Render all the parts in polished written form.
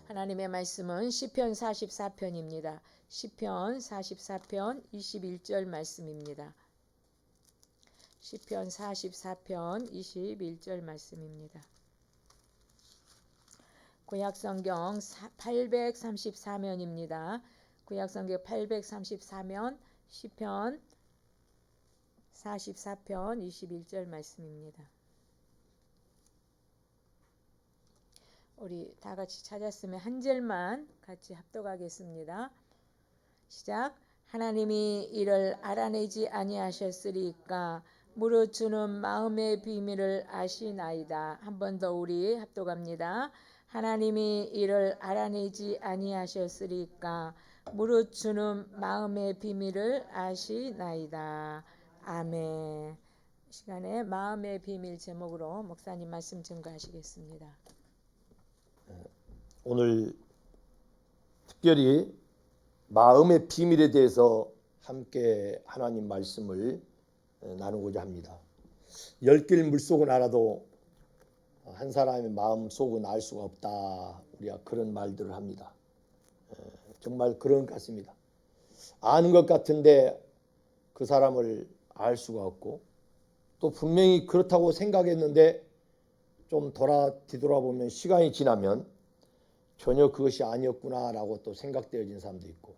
하나님의 말씀은 시편 44편입니다. 시편 44편 21절 말씀입니다. 시편 44편 21절 말씀입니다. 구약성경 834면입니다. 구약성경 834면 시편 44편 21절 말씀입니다. 우리 다 같이 찾았으면 한 절만 같이 합독하겠습니다. 시작. 하나님이 이를 알아내지 아니하셨으리까 무릇 주는 마음의 비밀을 아시나이다. 한 번 더 우리 합독합니다. 하나님이 이를 알아내지 아니하셨으리까 무릇 주는 마음의 비밀을 아시나이다. 아멘. 이 시간에 마음의 비밀 제목으로 목사님 말씀 증거하시겠습니다. 오늘 특별히 마음의 비밀에 대해서 함께 하나님 말씀을 나누고자 합니다. 10길 물속은 알아도 한 사람의 마음 속은 알 수가 없다. 우리가 그런 말들을 합니다. 정말 그런 것 같습니다. 아는 것 같은데 그 사람을 알 수가 없고 또 분명히 그렇다고 생각했는데 좀 뒤돌아보면 시간이 지나면 전혀 그것이 아니었구나라고 또 생각되어진 사람도 있고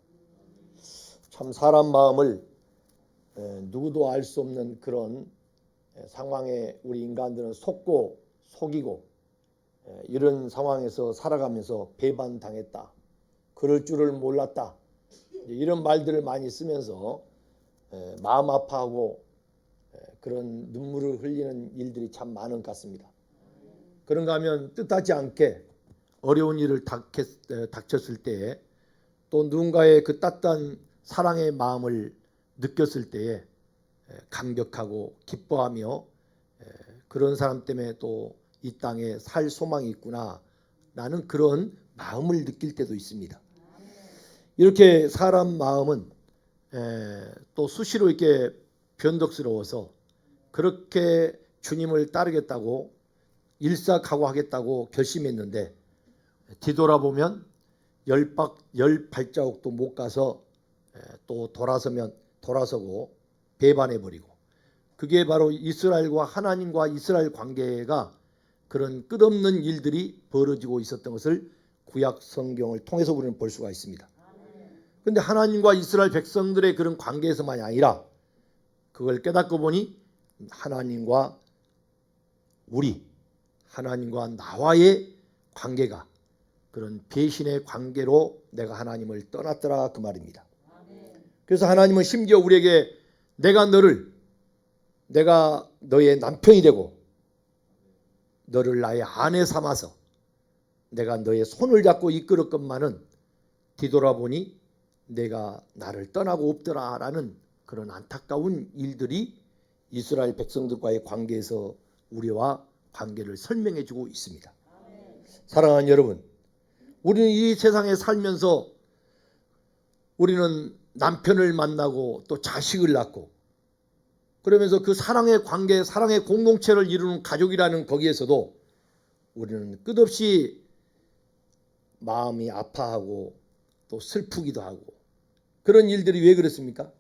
참 사람 마음을 누구도 알 수 없는 그런 상황에 우리 인간들은 속고 속이고 이런 상황에서 살아가면서 배반당했다. 그럴 줄을 몰랐다. 이런 말들을 많이 쓰면서 마음 아파하고 그런 눈물을 흘리는 일들이 참 많은 것 같습니다. 그런가 하면 뜻하지 않게 어려운 일을 닥쳤을 때에 또 누군가의 그 따뜻한 사랑의 마음을 느꼈을 때에 감격하고 기뻐하며 그런 사람 때문에 또 이 땅에 살 소망이 있구나 라는 그런 마음을 느낄 때도 있습니다. 이렇게 사람 마음은 또 수시로 이렇게 변덕스러워서 그렇게 주님을 따르겠다고 일사각오하겠다고 결심했는데 뒤돌아보면 열 발자국도 못 가서 또 돌아서고 배반해버리고 그게 바로 이스라엘과 하나님과 이스라엘 관계가 그런 끝없는 일들이 벌어지고 있었던 것을 구약 성경을 통해서 우리는 볼 수가 있습니다. 그런데 하나님과 이스라엘 백성들의 그런 관계에서만이 아니라 그걸 깨닫고 보니 하나님과 나와의 관계가 그런 배신의 관계로 내가 하나님을 떠났더라 그 말입니다. 그래서 하나님은 심지어 우리에게 내가 너의 남편이 되고 너를 나의 아내 삼아서 내가 너의 손을 잡고 이끌었건만은 뒤돌아보니 내가 나를 떠나고 없더라라는 그런 안타까운 일들이 이스라엘 백성들과의 관계에서 우리와 관계를 설명해 주고 있습니다. 사랑하는 여러분, 우리는 이 세상에 살면서 우리는 남편을 만나고 또 자식을 낳고 그러면서 그 사랑의 관계, 사랑의 공동체를 이루는 가족이라는 거기에서도 우리는 끝없이 마음이 아파하고 또 슬프기도 하고 그런 일들이 왜 그렇습니까?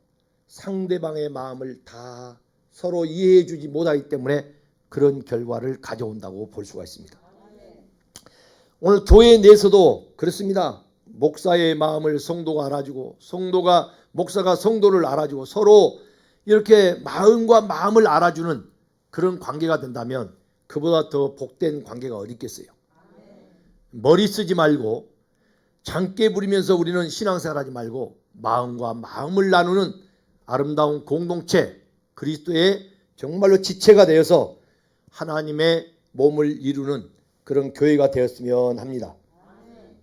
상대방의 마음을 다 서로 이해해 주지 못하기 때문에 그런 결과를 가져온다고 볼 수가 있습니다. 오늘 교회 내에서도 그렇습니다. 목사의 마음을 성도가 알아주고 성도가 목사가 성도를 알아주고 서로 이렇게 마음과 마음을 알아주는 그런 관계가 된다면 그보다 더 복된 관계가 어디 있겠어요. 머리 쓰지 말고 장깨 부리면서 우리는 신앙생활하지 말고 마음과 마음을 나누는 아름다운 공동체 그리스도의 정말로 지체가 되어서 하나님의 몸을 이루는 그런 교회가 되었으면 합니다.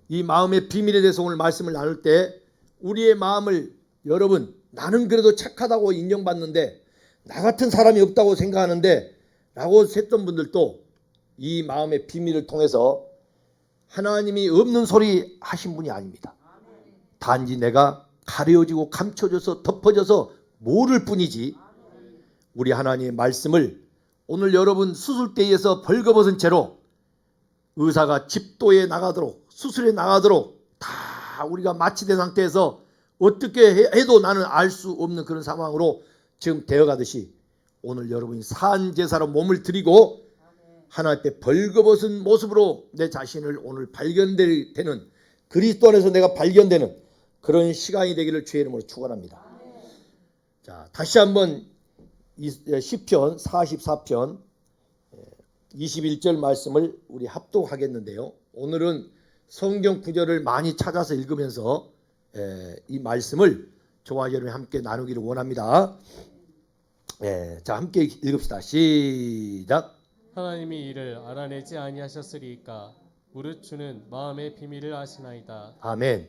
이 마음의 비밀에 대해서 오늘 말씀을 나눌 때 우리의 마음을 여러분 나는 그래도 착하다고 인정받는데 나 같은 사람이 없다고 생각하는데 라고 했던 분들도 이 마음의 비밀을 통해서 하나님이 없는 소리 하신 분이 아닙니다. 단지 내가 가려지고 감춰져서 덮어져서 모를 뿐이지 우리 하나님의 말씀을 오늘 여러분 수술대에서 벌거벗은 채로 의사가 집도에 나가도록 수술에 나가도록 다 우리가 마취된 상태에서 어떻게 해도 나는 알 수 없는 그런 상황으로 지금 되어가듯이 오늘 여러분이 산제사로 몸을 드리고 하나님 앞에 벌거벗은 모습으로 내 자신을 오늘 발견되는 그리스도 안에서 내가 발견되는 그런 시간이 되기를 주의 이름으로 축원합니다. 자, 다시 한번 시편 44편 21절 말씀을 우리 합독하겠는데요. 오늘은 성경 구절을 많이 찾아서 읽으면서 이 말씀을 저와 여러분이 함께 나누기를 원합니다. 자, 함께 읽읍시다. 시작. 하나님이 이를 알아내지 아니하셨으리이까 무릇 주는 마음의 비밀을 아시나이다. 아멘.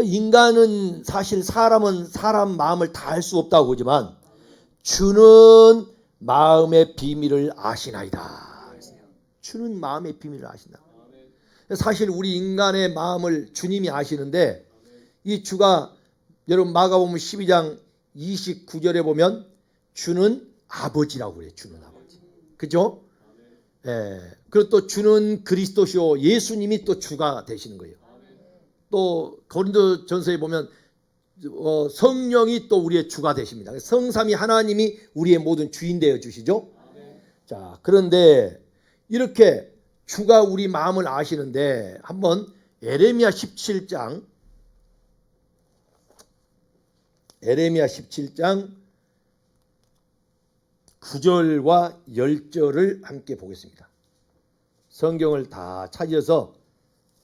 인간은 사실 사람은 사람 마음을 다 알 수 없다고 보지만 주는 마음의 비밀을 아시나이다. 주는 마음의 비밀을 아신다. 사실 우리 인간의 마음을 주님이 아시는데 이 주가 여러분 마가복음 12장 29절에 보면 주는 아버지라고 그래요. 주는 아버지. 그죠? 그리고 또 주는 그리스도시오. 예수님이 또 주가 되시는 거예요. 또 고린도전서에 보면 성령이 또 우리의 주가 되십니다. 성삼위 하나님이 우리의 모든 주인 되어 주시죠. 자, 그런데 이렇게 주가 우리 마음을 아시는데 한번 에레미야 17장 9절과 10절을 함께 보겠습니다. 성경을 다 찾아서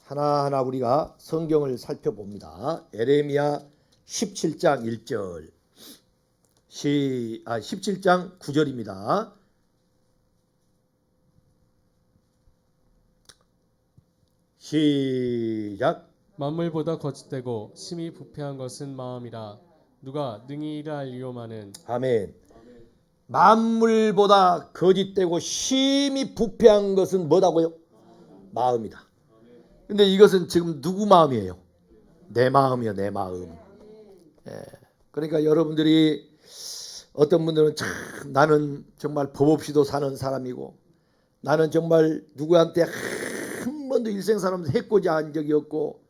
하나하나 우리가 성경을 살펴봅니다. 에레미야 17장 1절 17장 9절입니다. 시작. 만물보다 거짓되고 심히 부패한 것은 마음이라 누가 능히 이를 알리오마는. 아멘. 만물보다 거짓되고 심히 부패한 것은 뭐다고요? 마음이다. 근데 이것은 지금 누구 마음이에요? 내 마음이요, 내 마음. 그러니까 여러분들이 어떤 분들은 참 나는 정말 법 없이도 사는 사람이고 나는 정말 누구한테 한 번도 일생사람 해코지 한 적이 없고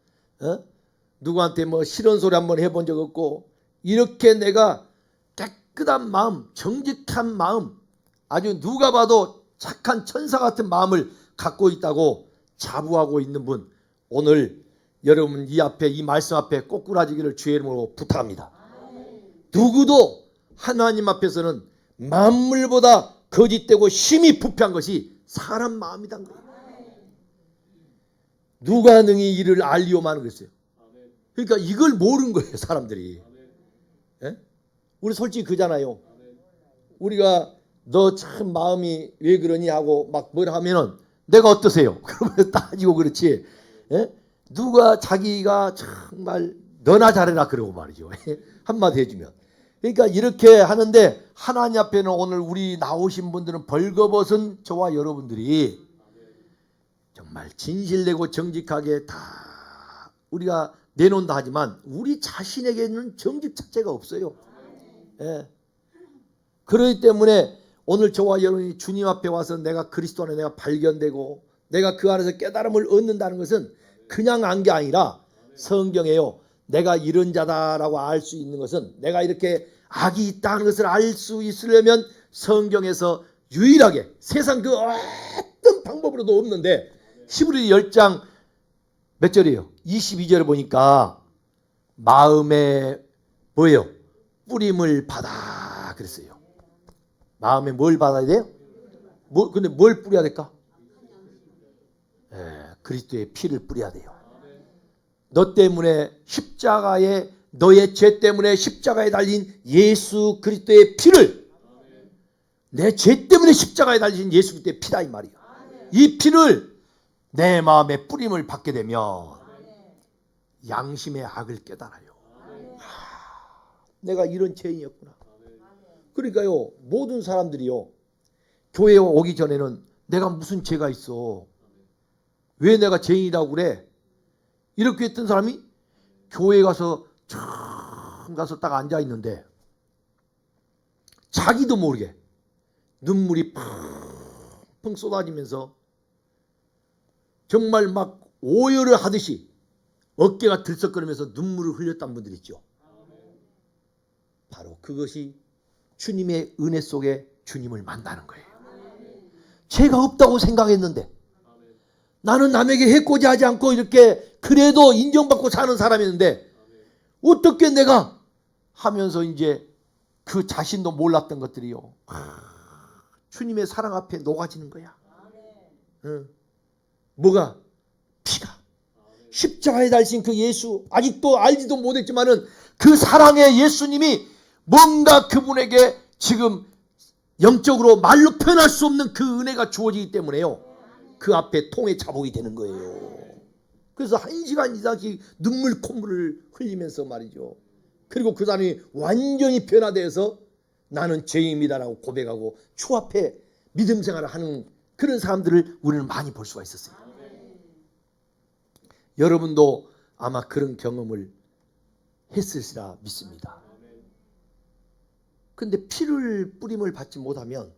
누구한테 뭐 싫은 소리 한번 해본 적 없고 이렇게 내가 깨끗한 마음, 정직한 마음, 아주 누가 봐도 착한 천사 같은 마음을 갖고 있다고 자부하고 있는 분, 오늘 여러분 이 앞에 이 말씀 앞에 꼬꾸라지기를 주의 이름으로 부탁합니다. 누구도 하나님 앞에서는 만물보다 거짓되고 심히 부패한 것이 사람 마음이란 거예요. 누가 능히 이를 알리오마는 그랬어요. 그러니까 이걸 모르는 거예요, 사람들이. 우리 솔직히 그잖아요. 우리가 너 참 마음이 왜 그러니 하고 막 뭐라 하면은 내가 어떠세요? 그러면 따지고 그렇지. 누가 자기가 정말 너나 잘해라 그러고 말이죠. 한마디 해주면. 그러니까 이렇게 하는데 하나님 앞에는 오늘 우리 나오신 분들은 벌거벗은 저와 여러분들이 정말 진실되고 정직하게 다 우리가 내놓는다 하지만 우리 자신에게는 정직 자체가 없어요. 그렇기 때문에 오늘 저와 여러분이 주님 앞에 와서 내가 그리스도 안에 내가 발견되고 내가 그 안에서 깨달음을 얻는다는 것은 그냥 안 게 아니라 성경에요. 내가 이런 자다라고 알 수 있는 것은 내가 이렇게 악이 있다는 것을 알 수 있으려면 성경에서 유일하게 세상 그 어떤 방법으로도 없는데 히브리 10장 몇 절이에요? 22절을 보니까 마음에 뭐예요? 뿌림을 받아 그랬어요. 마음에 뭘 받아야 돼요? 근데 뭘 뿌려야 될까? 그리스도의 피를 뿌려야 돼요. 너 때문에 십자가에 너의 죄 때문에 십자가에 달린 예수 그리스도의 피를 내 죄 때문에 십자가에 달린 예수 그리스도의 피다 이 말이야. 이 피를 내 마음에 뿌림을 받게 되면 양심의 악을 깨달아요. 내가 이런 죄인이었구나. 그러니까요 모든 사람들이요 교회에 오기 전에는 내가 무슨 죄가 있어? 왜 내가 죄인이라고 그래? 이렇게 했던 사람이 교회에 가서 참 가서 딱 앉아 있는데 자기도 모르게 눈물이 펑펑 쏟아지면서 정말 막 오열을 하듯이 어깨가 들썩거리면서 눈물을 흘렸던 분들 있죠. 바로 그것이 주님의 은혜 속에 주님을 만나는 거예요. 죄가 없다고 생각했는데 나는 남에게 해코지 하지 않고 이렇게 그래도 인정받고 사는 사람이었는데 어떻게 내가 하면서 이제 그 자신도 몰랐던 것들이요. 주님의 사랑 앞에 녹아지는 거야. 뭐가? 피가. 십자가에 달린 그 예수, 아직도 알지도 못했지만은 그 사랑의 예수님이 뭔가 그분에게 지금 영적으로 말로 표현할 수 없는 그 은혜가 주어지기 때문에요. 그 앞에 통의 자복이 되는 거예요. 그래서 1시간 이상씩 눈물 콧물을 흘리면서 말이죠. 그리고 그 사람이 완전히 변화되어서 나는 죄인이다라고 고백하고 주 앞에 믿음 생활을 하는 그런 사람들을 우리는 많이 볼 수가 있었어요. 여러분도 아마 그런 경험을 했으리라 믿습니다. 근데 피를 뿌림을 받지 못하면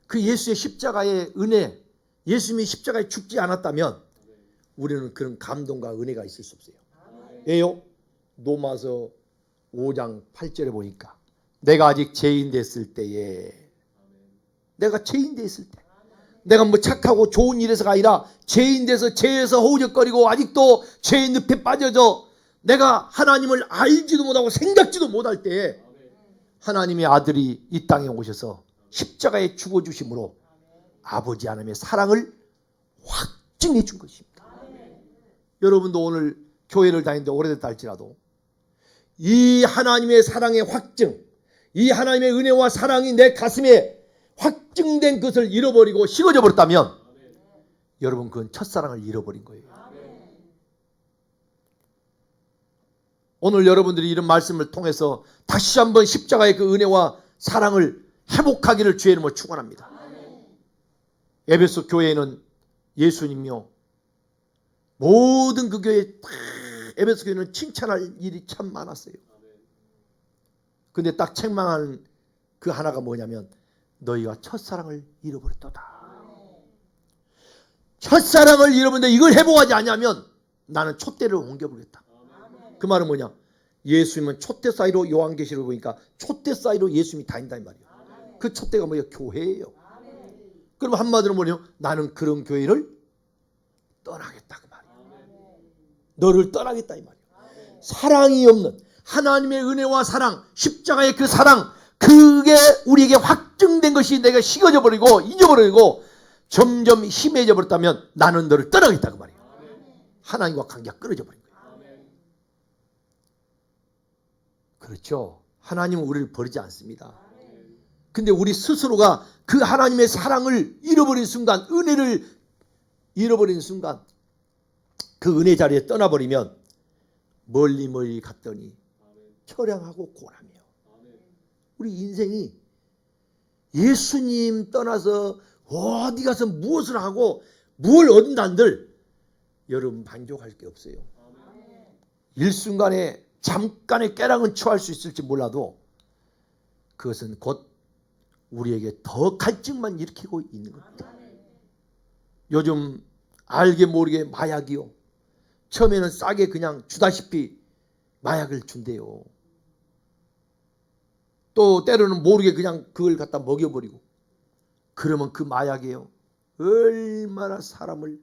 그 예수의 십자가의 은혜, 예수님이 십자가에 죽지 않았다면 우리는 그런 감동과 은혜가 있을 수 없어요. 왜요? 로마서 5장 8절에 보니까 내가 아직 죄인 됐을 때에, 내가 죄인 됐을 때, 내가 뭐 착하고 좋은 일에서가 아니라 죄인 돼서 죄에서 허우적거리고 아직도 죄의 늪에 빠져져 내가 하나님을 알지도 못하고 생각지도 못할 때에 하나님의 아들이 이 땅에 오셔서 십자가에 죽어주심으로 아버지 하나님의 사랑을 확증해 준 것입니다. 여러분도 오늘 교회를 다니는데 오래됐다 할지라도 이 하나님의 사랑의 확증, 이 하나님의 은혜와 사랑이 내 가슴에 확증된 것을 잃어버리고 식어져 버렸다면 여러분 그건 첫사랑을 잃어버린 거예요. 오늘 여러분들이 이런 말씀을 통해서 다시 한번 십자가의 그 은혜와 사랑을 회복하기를 주의 이름으로 축원합니다. 에베소 교회에는 예수님이요 모든 그 교회 에베소 교회는 칭찬할 일이 참 많았어요. 근데 딱 책망하는 그 하나가 뭐냐면 너희가 첫사랑을 잃어버렸도다. 첫사랑을 잃어버렸는데 이걸 회복하지 않으면 나는 촛대를 옮겨보겠다. 그 말은 뭐냐? 예수님은 촛대 사이로 요한계시록을 보니까 촛대 사이로 예수님이 다닌다는 말이에요. 그 촛대가 뭐예요? 교회예요. 그럼 한마디로 뭐냐면 나는 그런 교회를 떠나겠다 그 말이에요. 너를 떠나겠다 이 말이에요. 사랑이 없는 하나님의 은혜와 사랑, 십자가의 그 사랑, 그게 우리에게 확증된 것이 내가 식어져 버리고 잊어버리고 점점 희미해져 버렸다면 나는 너를 떠나겠다 그 말이에요. 하나님과 관계가 끊어져 버린 거예요. 그렇죠. 하나님은 우리를 버리지 않습니다. 근데 우리 스스로가 그 하나님의 사랑을 잃어버린 순간, 은혜를 잃어버린 순간 그 은혜 자리에 떠나버리면 멀리 갔더니 처량하고 고라며 우리 인생이 예수님 떠나서 어디 가서 무엇을 하고 뭘 얻는다는들 여러분 만족할 게 없어요. 일순간에 잠깐의 깨랑은 처할 수 있을지 몰라도 그것은 곧 우리에게 더 갈증만 일으키고 있는 겁니다. 요즘 알게 모르게 마약이요. 처음에는 싸게 그냥 주다시피 마약을 준대요. 또 때로는 모르게 그냥 그걸 갖다 먹여버리고 그러면 그 마약이요. 얼마나 사람을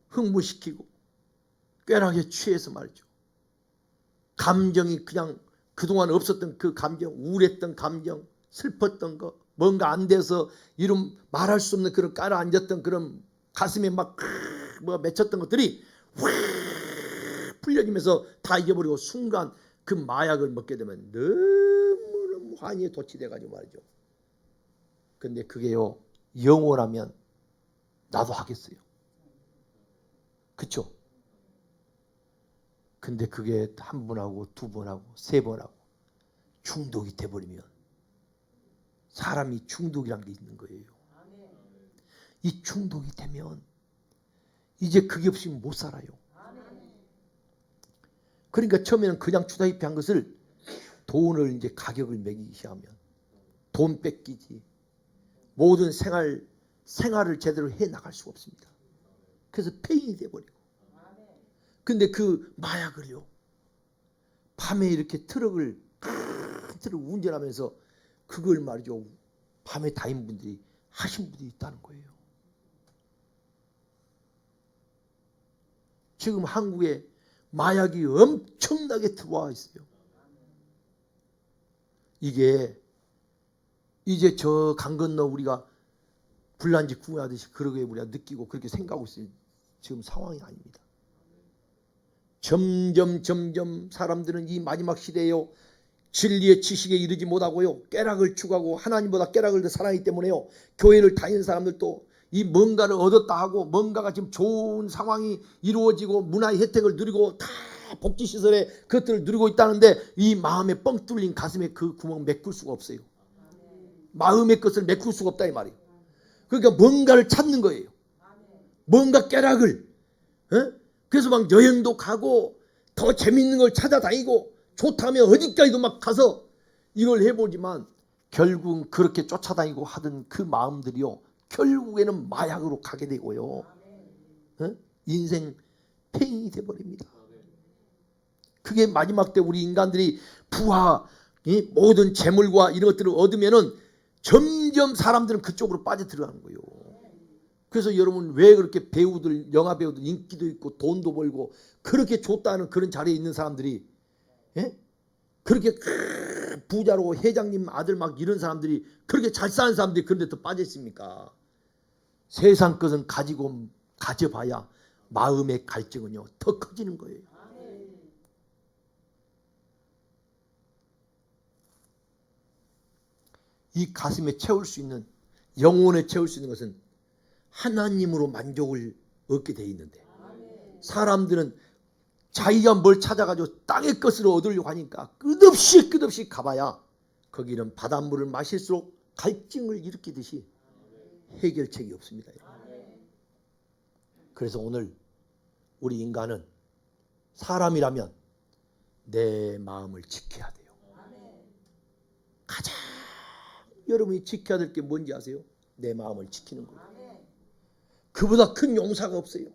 흥분시키고 꾀락에 취해서 말이죠. 감정이 그냥 그동안 없었던 그 감정, 우울했던 감정, 슬펐던 거, 뭔가 안 돼서 이름 말할 수 없는 그런 깔아앉았던 그런 가슴에 막 맺혔던 것들이 확 풀려지면서 다 잊어버리고 순간 그 마약을 먹게 되면 너무너무 환희에 도취돼가지고 말이죠. 근데 그게요 영원하면 나도 하겠어요. 그쵸? 근데 그게 한 번 하고 두 번 하고 세 번 하고 중독이 돼버리면 사람이 중독이란 게 있는 거예요. 이 중독이 되면 이제 그게 없이는 못 살아요. 그러니까 처음에는 그냥 주다시피 한 것을 돈을 이제 가격을 매기기 시작하면 돈 뺏기지 모든 생활을 제대로 해 나갈 수가 없습니다. 그래서 폐인이 돼버리고. 근데 그 마약을요, 밤에 이렇게 큰 트럭을 운전하면서 그걸 말이죠, 밤에 다닌 분들이 하신 분들이 있다는 거예요. 지금 한국에 마약이 엄청나게 들어와 있어요. 이게 이제 저 강 건너 우리가 불난지 구하듯이 그러게 우리가 느끼고 그렇게 생각하고 있어요. 지금 상황이 아닙니다. 점점 사람들은 이 마지막 시대에요, 진리의 지식에 이르지 못하고요, 깨락을 추구하고 하나님보다 깨락을 더 사랑하기 때문에요, 교회를 다니는 사람들도 이 뭔가를 얻었다 하고 뭔가가 지금 좋은 상황이 이루어지고 문화의 혜택을 누리고 다 복지시설에 그것들을 누리고 있다는데 이 마음에 뻥 뚫린 가슴에 그 구멍 메꿀 수가 없어요. 마음의 것을 메꿀 수가 없다 이 말이에요. 그러니까 뭔가를 찾는 거예요. 뭔가 깨락을. 그래서 막 여행도 가고 더 재밌는 걸 찾아다니고 좋다면 어디까지도 막 가서 이걸 해보지만 결국은 그렇게 쫓아다니고 하던 그 마음들이요, 결국에는 마약으로 가게 되고요, 인생 폐인이 돼버립니다. 그게 마지막 때 우리 인간들이 부와 이 모든 재물과 이런 것들을 얻으면은 점점 사람들은 그쪽으로 빠져들어가는 거예요. 그래서 여러분 왜 그렇게 배우들, 영화 배우들 인기도 있고 돈도 벌고 그렇게 좋다는 그런 자리에 있는 사람들이, 그렇게 부자로 회장님 아들 막 이런 사람들이, 그렇게 잘 사는 사람들이 그런 데 더 빠져 있습니까? 세상 것은 가져봐야 마음의 갈증은요 더 커지는 거예요. 이 가슴에 채울 수 있는, 영혼에 채울 수 있는 것은 하나님으로 만족을 얻게 돼 있는데, 사람들은 자기가 뭘 찾아가지고 땅의 것을 얻으려고 하니까 끝없이 가봐야 거기는 바닷물을 마실수록 갈증을 일으키듯이 해결책이 없습니다. 그래서 오늘 우리 인간은 사람이라면 내 마음을 지켜야 돼요. 가장 여러분이 지켜야 될 게 뭔지 아세요? 내 마음을 지키는 거예요. 그보다 큰 용사가 없어요.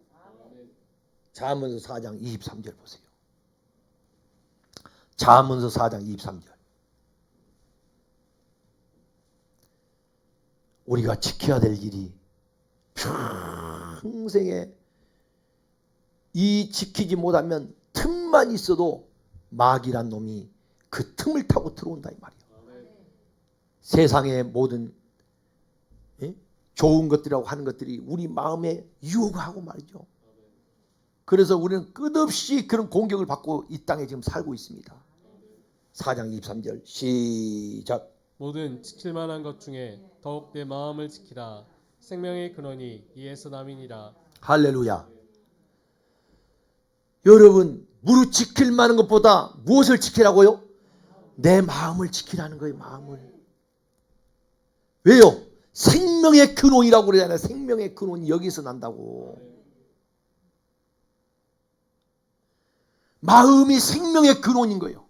잠언서 4장 23절 보세요. 잠언서 4장 23절. 우리가 지켜야 될 일이 평생에 이 지키지 못하면 틈만 있어도 마귀란 놈이 그 틈을 타고 들어온다 이 말이에요. 세상의 모든 좋은 것들이라고 하는 것들이 우리 마음에 유혹하고 말이죠. 그래서 우리는 끝없이 그런 공격을 받고 이 땅에 지금 살고 있습니다. 4장 23절 시작. 모든 지킬 만한 것 중에 더욱 내 마음을 지키라. 생명의 근원이 이에서 남이니라. 할렐루야. 여러분 무릇 지킬 만한 것보다 무엇을 지키라고요? 내 마음을 지키라는 거예요. 마음을. 왜요? 생명의 근원이라고 그러잖아요. 생명의 근원이 여기서 난다고. 마음이 생명의 근원인 거예요.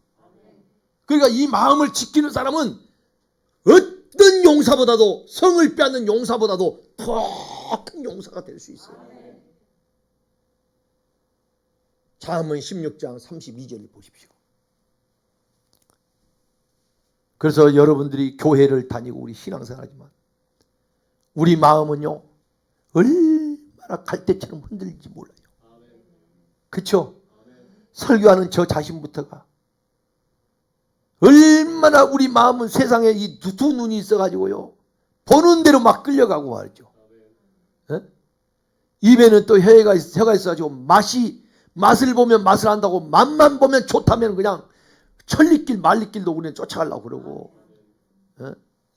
그러니까 이 마음을 지키는 사람은 어떤 용사보다도, 성을 빼앗는 용사보다도 더 큰 용사가 될 수 있어요. 잠언 16장 32절을 보십시오. 그래서 여러분들이 교회를 다니고 우리 신앙생활하지만 우리 마음은요 얼마나 갈대처럼 흔들릴지 몰라요. 그렇죠? 설교하는 저 자신부터가 얼마나 우리 마음은 세상에 이 두 눈이 있어가지고요 보는 대로 막 끌려가고 말이죠. 입에는 또 혀가 있어가지고 맛을 보면 맛을 안다고, 맛만 보면 좋다면 그냥 천리길 말리길도 우리는 쫓아가려고 그러고.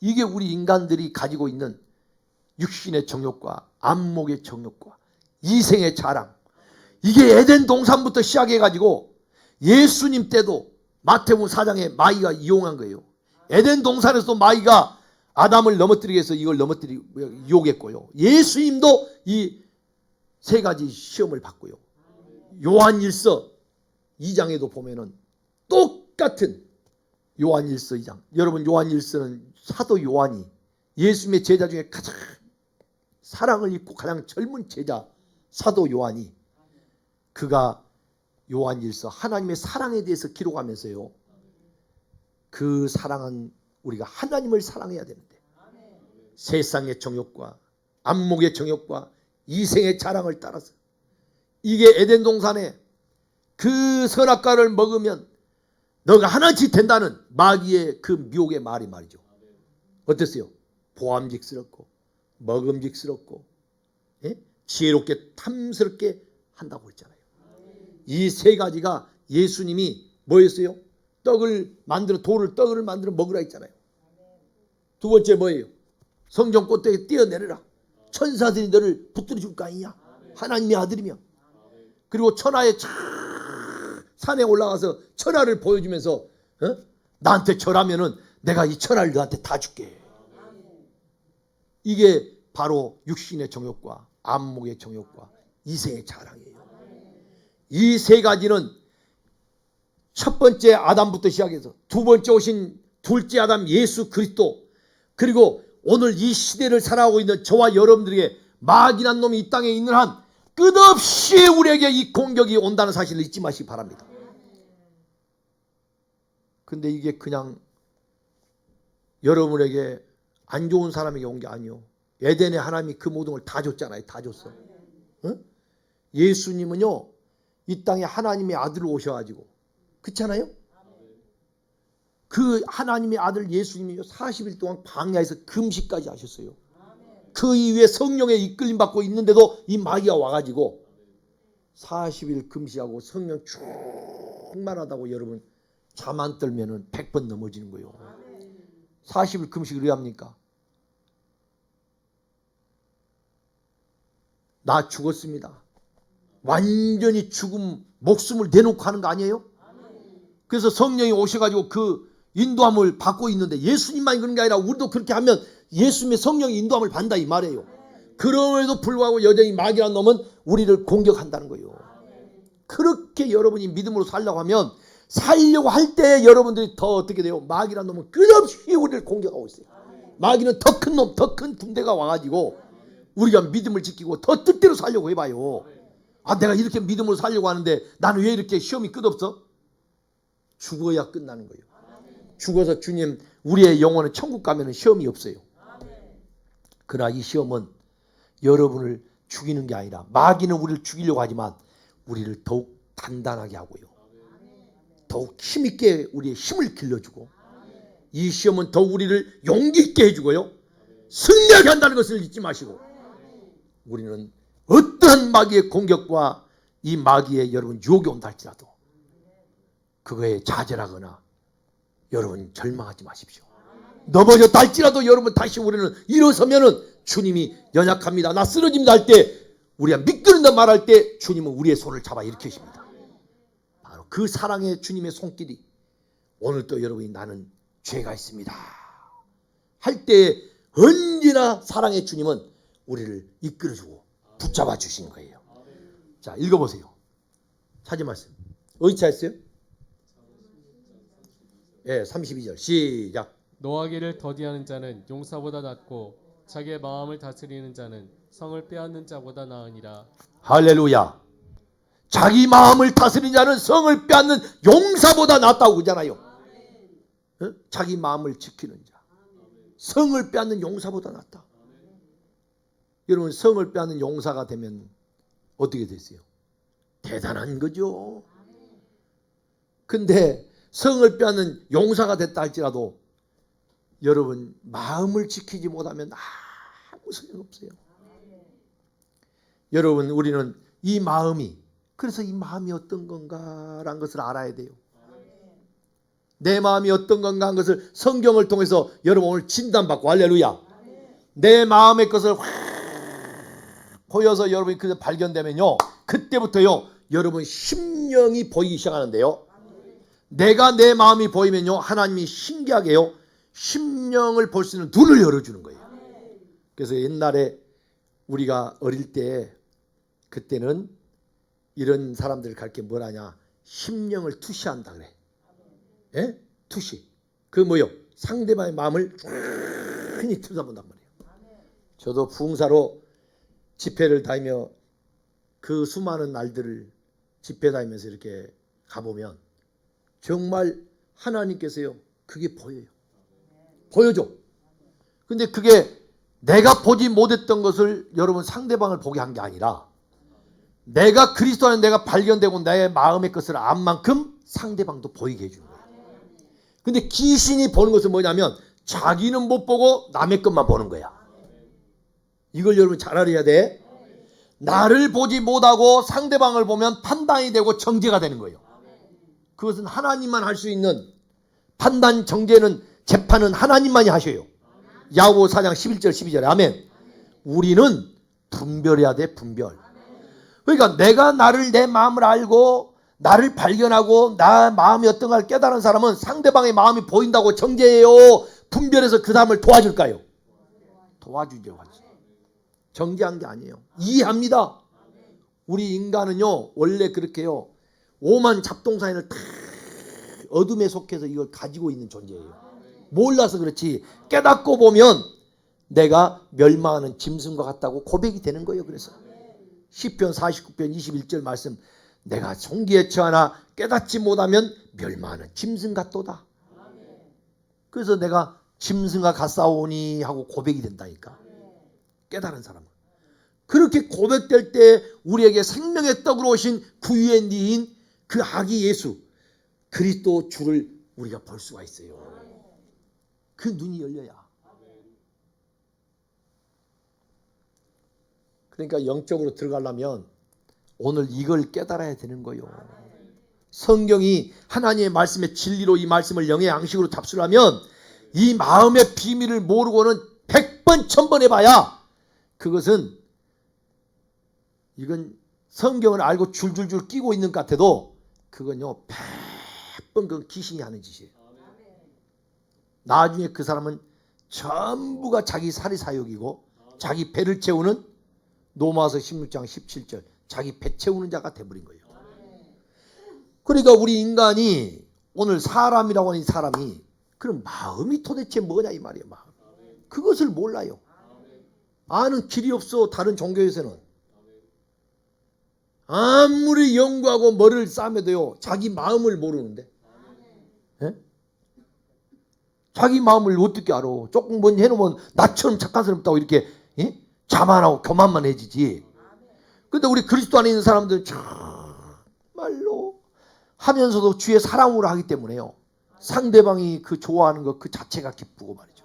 이게 우리 인간들이 가지고 있는 육신의 정욕과 안목의 정욕과 이생의 자랑, 이게 에덴 동산부터 시작해가지고 예수님 때도 마태복음 4장에 마귀가 이용한 거예요. 에덴 동산에서도 마귀가 아담을 넘어뜨리기 위해서 이걸 유혹했고요. 예수님도 이 세 가지 시험을 받고요. 요한일서 2장에도 보면은 똑같은 요한일서 2장. 여러분 요한일서는 사도 요한이 예수님의 제자 중에 가장 사랑을 입고 가장 젊은 제자 사도 요한이 그가 요한일서 하나님의 사랑에 대해서 기록하면서요. 그 사랑은 우리가 하나님을 사랑해야 되는데 세상의 정욕과 안목의 정욕과 이생의 자랑을 따라서 이게 에덴 동산에 그 선악과를 먹으면 너가 하나씩 된다는 마귀의 그 미혹의 말이 말이죠. 어땠어요? 보암직스럽고 먹음직스럽고 지혜롭게 탐스럽게 한다고 했잖아요. 이 세 가지가 예수님이 뭐였어요? 떡을 만들어 먹으라 했잖아요. 두 번째 뭐예요? 성전 꼭대기에 뛰어내려라. 천사들이 너를 붙들어 줄 거 아니냐? 하나님의 아들이며. 그리고 천하의 산에 올라가서 천하를 보여주면서 나한테 절하면은 내가 이 천하를 너한테 다 줄게. 이게 바로 육신의 정욕과 안목의 정욕과 이생의 자랑이에요. 이 세 가지는 첫 번째 아담부터 시작해서 두 번째 오신 둘째 아담 예수 그리스도, 그리고 오늘 이 시대를 살아가고 있는 저와 여러분들에게 마귀란 놈이 이 땅에 있는 한 끝없이 우리에게 이 공격이 온다는 사실을 잊지 마시기 바랍니다. 근데 이게 그냥 여러분에게 안 좋은 사람에게 온 게 아니요. 에덴에 하나님이 그 모든 걸 다 줬잖아요. 다 줬어. 응? 예수님은요, 이 땅에 하나님의 아들로 오셔가지고, 그렇잖아요? 그 하나님의 아들 예수님이 40일 동안 광야에서 금식까지 하셨어요. 그 이후에 성령에 이끌림 받고 있는데도 이 마귀가 와가지고 40일 금식하고 성령 충만하다고 여러분 잠 안 떨면은 100번 넘어지는 거예요. 40일 금식을 왜 합니까? 나 죽었습니다. 완전히 죽음, 목숨을 내놓고 하는 거 아니에요? 그래서 성령이 오셔가지고 그 인도함을 받고 있는데 예수님만 그런 게 아니라 우리도 그렇게 하면 예수님의 성령이 인도함을 받는다 이 말이에요. 그럼에도 불구하고 여전히 마귀란 놈은 우리를 공격한다는 거예요. 그렇게 여러분이 믿음으로 살려고 하면 살려고 할 때 여러분들이 더 어떻게 돼요? 마귀란 놈은 끝없이 우리를 공격하고 있어요. 마귀는 더 큰 놈, 더 큰 군대가 와가지고 우리가 믿음을 지키고 더 뜻대로 살려고 해봐요. 아, 내가 이렇게 믿음으로 살려고 하는데 나는 왜 이렇게 시험이 끝없어? 죽어야 끝나는 거예요. 죽어서 주님 우리의 영혼은 천국 가면 시험이 없어요. 그러나 이 시험은 여러분을 죽이는 게 아니라 마귀는 우리를 죽이려고 하지만 우리를 더욱 단단하게 하고요. 더욱 힘있게 우리의 힘을 길러주고 이 시험은 더욱 우리를 용기 있게 해주고요. 승리하게 한다는 것을 잊지 마시고 우리는 어떠한 마귀의 공격과 이 마귀의 여러분 유혹이 온다 할지라도 그거에 좌절하거나 여러분 절망하지 마십시오. 넘어졌다 할지라도 여러분 다시 우리는 일어서면은 주님이 연약합니다. 나 쓰러집니다 할 때 우리가 미끄른다 말할 때 주님은 우리의 손을 잡아 일으키십니다. 바로 그 사랑의 주님의 손길이 오늘 또 여러분이 나는 죄가 있습니다 할 때 언제나 사랑의 주님은 우리를 이끌어주고 붙잡아 주시는 거예요. 자, 읽어보세요. 사진 말씀 어디 찾았어요? 예, 32절 시작. 노하기를 더디하는 자는 용사보다 낫고 자기의 마음을 다스리는 자는 성을 빼앗는 자보다 나으니라. 할렐루야. 자기 마음을 다스리는 자는 성을 빼앗는 용사보다 낫다고 그러잖아요. 자기 마음을 지키는 자, 성을 빼앗는 용사보다 낫다. 여러분 성을 빼앗는 용사가 되면 어떻게 됐어요? 대단한 거죠. 근데 성을 빼앗는 용사가 됐다 할지라도 여러분 마음을 지키지 못하면 아무 소용없어요. 여러분 우리는 이 마음이, 그래서 이 마음이 어떤 건가라는 것을 알아야 돼요. 내 마음이 어떤 건가 하는 것을 성경을 통해서 여러분 오늘 진단받고 할렐루야. 내 마음의 것을 확 보여서 여러분이 그래서 발견되면요, 그때부터요 여러분 심령이 보이기 시작하는데요, 내가 내 마음이 보이면요 하나님이 신기하게요 심령을 볼 수 있는 눈을 열어주는 거예요. 그래서 옛날에 우리가 어릴 때 그때는 이런 사람들을 가르쳐 뭐라냐, 심령을 투시한다 그래. 예? 투시. 그 뭐요? 상대방의 마음을 쫙히 들여다본단 말이에요. 저도 부흥사로 집회를 다니며 그 수많은 날들을 집회 다니면서 이렇게 가보면 정말 하나님께서요 그게 보여요. 보여줘. 근데 그게 내가 보지 못했던 것을 여러분 상대방을 보게 한 게 아니라 내가 그리스도 안에 내가 발견되고 내 마음의 것을 안 만큼 상대방도 보이게 해주는 거예요. 근데 귀신이 보는 것은 뭐냐면 자기는 못 보고 남의 것만 보는 거야. 이걸 여러분 잘 알아야 돼. 나를 보지 못하고 상대방을 보면 판단이 되고 정죄가 되는 거예요. 그것은 하나님만 할 수 있는 판단, 정죄는 재판은 하나님만이 하셔요. 야고보 4장 11절 12절에 아멘. 우리는 분별해야 돼. 분별. 그러니까 내가 나를 내 마음을 알고 나를 발견하고 나 마음이 어떤가를 깨달은 사람은 상대방의 마음이 보인다고 정죄해요. 분별해서 그 사람을 도와줄까요? 도와주죠. 정죄한 게 아니에요. 이해합니다. 우리 인간은요 원래 그렇게요 오만 잡동사니를 다 어둠에 속해서 이걸 가지고 있는 존재예요. 몰라서 그렇지 깨닫고 보면 내가 멸망하는 짐승과 같다고 고백이 되는 거예요. 그래서 시편 49편 21절 말씀 내가 종기에 처하나 깨닫지 못하면 멸망하는 짐승 같도다. 그래서 내가 짐승과 같사오니 하고 고백이 된다니까. 깨달은 사람은. 그렇게 고백될 때 우리에게 생명의 떡으로 오신 구유의 니인 그 아기 예수 그리스도 주를 우리가 볼 수가 있어요. 그 눈이 열려야. 그러니까 영적으로 들어가려면 오늘 이걸 깨달아야 되는 거예요. 성경이 하나님의 말씀의 진리로 이 말씀을 영의 양식으로 답수하면 이 마음의 비밀을 모르고는 100번 1000번 해봐야 그것은 이건 성경을 알고 줄줄줄 끼고 있는 것 같아도 그건요 100번 그 귀신이 하는 짓이에요. 나중에 그 사람은 전부가 자기 살이 사욕이고 자기 배를 채우는 로마서 16장 17절 자기 배 채우는 자가 돼버린 거예요. 그러니까 우리 인간이 오늘 사람이라고 하는 이 사람이 그럼 마음이 도대체 뭐냐 이 말이에요. 마음. 그것을 몰라요. 아는 길이 없어. 다른 종교에서는 아무리 연구하고 머리를 싸매도요 자기 마음을 모르는데 예? 자기 마음을 어떻게 알아. 조금 뭔 해놓으면 나처럼 착한 사람 있다고 이렇게 예? 자만하고 교만만 해지지. 근데 우리 그리스도 안에 있는 사람들은 정말로 하면서도 주의 사랑으로 하기 때문에요 상대방이 그 좋아하는 것 그 자체가 기쁘고 말이죠.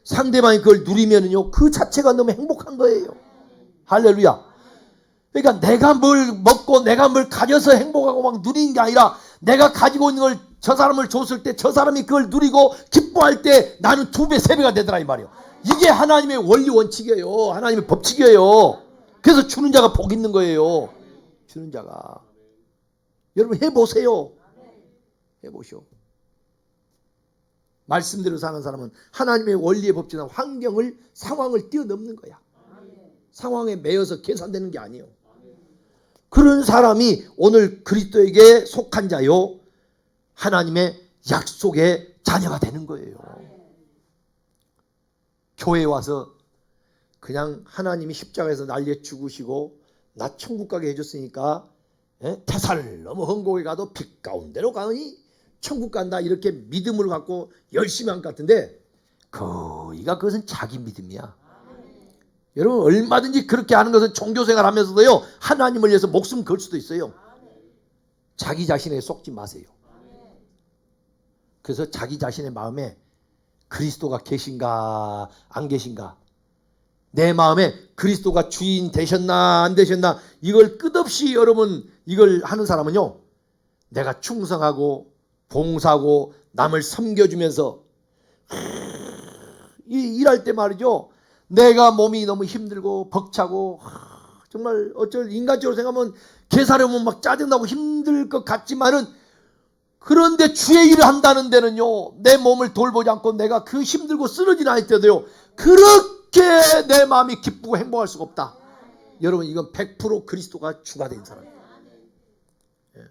상대방이 그걸 누리면은요 그 자체가 너무 행복한 거예요. 할렐루야. 그러니까 내가 뭘 먹고 내가 뭘 가져서 행복하고 막 누리는 게 아니라 내가 가지고 있는 걸 저 사람을 줬을 때 저 사람이 그걸 누리고 기뻐할 때 나는 2배 3배가 되더라 이 말이에요. 이게 하나님의 원리 원칙이에요. 하나님의 법칙이에요. 그래서 주는 자가 복 있는 거예요. 주는 자가. 여러분 해보세요. 해보시오. 말씀대로 사는 사람은 하나님의 원리의 법칙은 환경을 상황을 뛰어넘는 거야. 상황에 매여서 계산되는 게 아니에요. 그런 사람이 오늘 그리스도에게 속한 자요 하나님의 약속의 자녀가 되는 거예요. 교회에 와서 그냥 하나님이 십자가에서 날려 죽으시고 나 천국 가게 해줬으니까 태산을 넘어 헝곡에 가도 빛 가운데로 가니 천국 간다 이렇게 믿음을 갖고 열심히 한 것 같은데 거의가 그것은 자기 믿음이야. 여러분 얼마든지 그렇게 하는 것은 종교생활 하면서도요 하나님을 위해서 목숨 걸 수도 있어요. 자기 자신에 속지 마세요. 그래서 자기 자신의 마음에 그리스도가 계신가 안 계신가 내 마음에 그리스도가 주인 되셨나 안 되셨나 이걸 끝없이 여러분 이걸 하는 사람은요 내가 충성하고 봉사하고 남을 섬겨주면서 일할 때 말이죠 내가 몸이 너무 힘들고 벅차고 정말 어쩔 인간적으로 생각하면 계산해보면 막 짜증나고 힘들 것 같지만은 그런데 주의 일을 한다는 데는요 내 몸을 돌보지 않고 내가 그 힘들고 쓰러지는 할 때도요 그렇게 내 마음이 기쁘고 행복할 수가 없다. 여러분 이건 100% 그리스도가 주가 된 사람이에요. 예.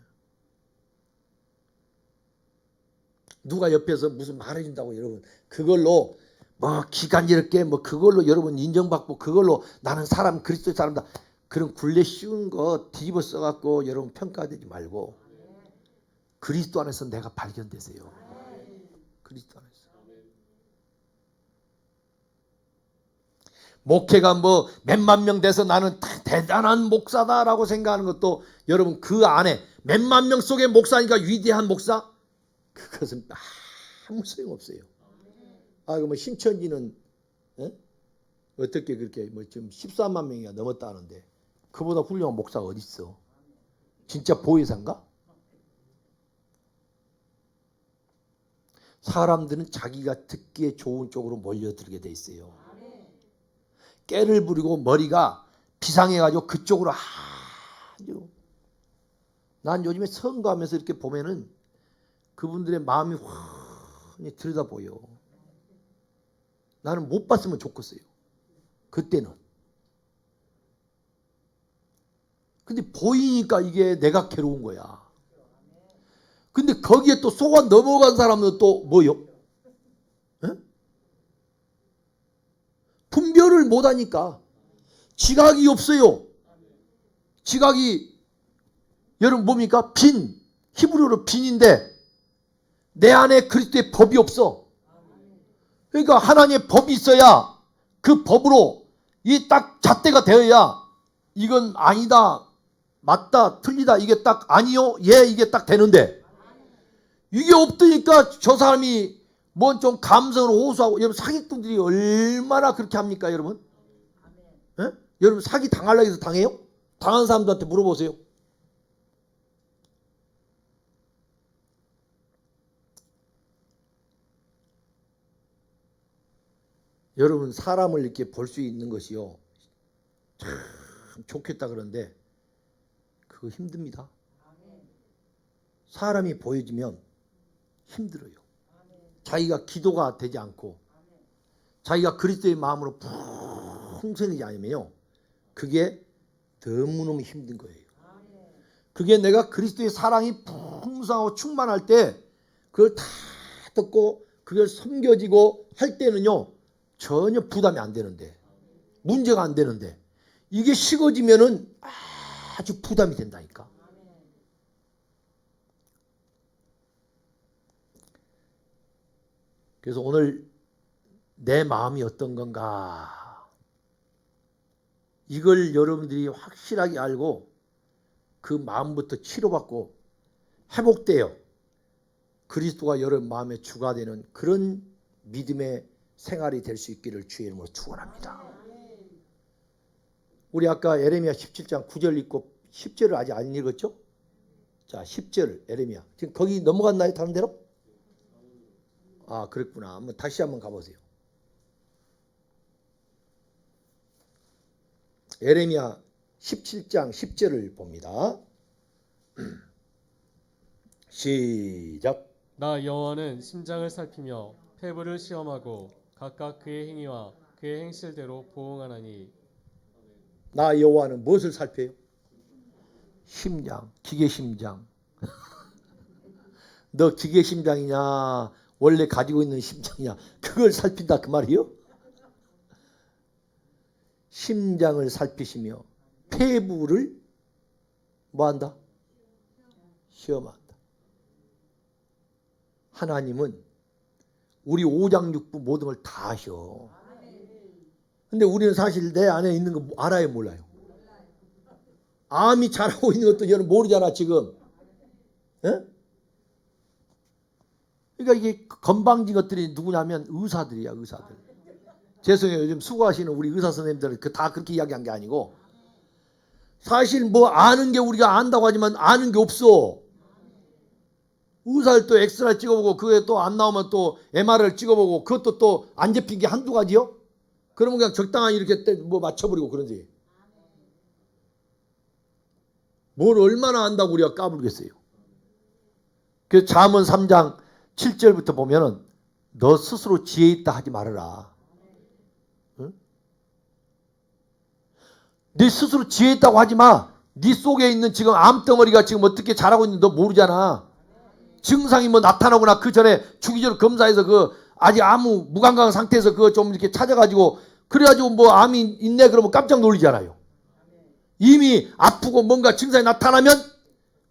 누가 옆에서 무슨 말해준다고 여러분 그걸로 뭐 기간지럽게 뭐 그걸로 여러분 인정받고 그걸로 나는 사람 그리스도의 사람이다 그런 굴레 씌운 거 뒤집어 써갖고 여러분 평가되지 말고 그리스도 안에서 내가 발견되세요. 그리스도 안에서. 목회가 뭐 몇만 명 돼서 나는 대단한 목사다라고 생각하는 것도 여러분 그 안에 몇만 명 속의 목사니까 위대한 목사? 그것은 아무 소용없어요. 아, 뭐 신천지는 어떻게 그렇게 뭐 지금 14만 명이가 넘었다 하는데 그보다 훌륭한 목사가 어디 있어? 진짜 보혜사인가? 사람들은 자기가 듣기에 좋은 쪽으로 몰려들게 돼 있어요. 깨를 부리고 머리가 비상해가지고 그쪽으로 아주. 난 요즘에 선거하면서 이렇게 보면은 그분들의 마음이 훤히 들여다 보여. 나는 못 봤으면 좋겠어요. 그때는. 근데 보이니까 이게 내가 괴로운 거야. 근데 거기에 또 속아 넘어간 사람은 또 뭐요? 분별을 못하니까 지각이 없어요. 지각이 여러분 뭡니까? 빈, 히브리어로 빈인데 내 안에 그리스도의 법이 없어. 그러니까 하나님의 법이 있어야 그 법으로 이 딱 잣대가 되어야 이건 아니다, 맞다, 틀리다, 이게 딱 아니요, 예, 이게 딱 되는데 이게 없으니까 저 사람이 뭐 좀 감성을 호소하고. 여러분 사기꾼들이 얼마나 그렇게 합니까 여러분? 예? 여러분 사기 당하려고 해서 당해요? 당한 사람들한테 물어보세요. 여러분 사람을 이렇게 볼 수 있는 것이요 참 좋겠다 그러는데 그거 힘듭니다. 사람이 보여지면 힘들어요. 자기가 기도가 되지 않고 자기가 그리스도의 마음으로 풍성하지 않으면요 그게 너무너무 힘든 거예요. 그게 내가 그리스도의 사랑이 풍성하고 충만할 때 그걸 다 듣고 그걸 섬겨지고 할 때는요 전혀 부담이 안 되는데, 문제가 안 되는데 이게 식어지면은 아주 부담이 된다니까. 그래서 오늘 내 마음이 어떤 건가 이걸 여러분들이 확실하게 알고 그 마음부터 치료받고 회복되어 그리스도가 여러분 마음의 주가 되는 그런 믿음의 생활이 될 수 있기를 주의 이름으로 축원합니다. 우리 아까 에레미야 17장 9절 읽고 10절을 아직 안 읽었죠? 자, 10절 에레미야. 지금 거기 넘어갔나요? 다른 데로? 아, 그랬구나. 한번 다시 한번 가보세요. 에레미야 17장 10절을 봅니다. 시작. 나 여호와는 심장을 살피며 폐부를 시험하고 각각 그의 행위와 그의 행실대로 보응하나니. 나 여호와는 무엇을 살펴요? 심장, 기계심장. 너 기계심장이냐 원래 가지고 있는 심장이냐 그걸 살핀다 그 말이요? 심장을 살피시며 폐부를 뭐한다? 시험한다. 하나님은 우리 오장육부 모든 걸 다 아셔. 근데 우리는 사실 내 안에 있는 거 알아요 몰라요? 암이 자라고 있는 것도 여러분 모르잖아 지금. 에? 그러니까 이게 건방진 것들이 누구냐면 의사들이야, 의사들. 죄송해요. 요즘 수고하시는 우리 의사 선생님들은 다 그렇게 이야기한 게 아니고 사실 뭐 아는 게 우리가 안다고 하지만 아는 게 없어. 의사를 또 엑스레이 찍어보고 그게 또 안 나오면 또 MR을 찍어보고 그것도 또 안 잡힌 게 한두 가지요? 그러면 그냥 적당히 이렇게 뭐 맞춰버리고 그러지. 뭘 얼마나 안다고 우리가 까불겠어요. 그래서 잠언 3장 7절부터 보면은 너 스스로 지혜 있다 하지 말아라. 응? 네 스스로 지혜 있다고 하지 마. 네 속에 있는 지금 암덩어리가 지금 어떻게 자라고 있는지 너 모르잖아. 증상이 뭐 나타나거나 그 전에 주기적으로 검사해서 그 아직 아무 무감각한 상태에서 그거 좀 이렇게 찾아가지고 그래가지고 뭐 암이 있네 그러면 깜짝 놀리잖아요. 이미 아프고 뭔가 증상이 나타나면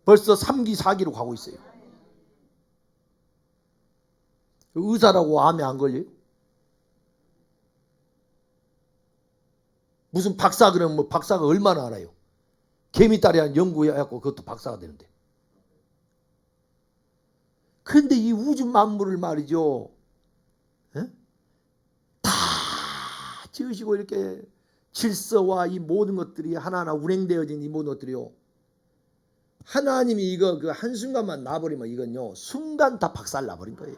벌써 3기, 4기로 가고 있어요. 의사라고 암에 안 걸려요? 무슨 박사 그러면 뭐 박사가 얼마나 알아요? 개미딸이 한 연구해갖고 그것도 박사가 되는데. 그런데 이 우주 만물을 말이죠. 에? 다 지으시고 이렇게 질서와 이 모든 것들이 하나하나 운행되어진 이 모든 것들이요. 하나님이 이거 그 한순간만 놔버리면 이건요. 순간 다 박살 나버린 거예요.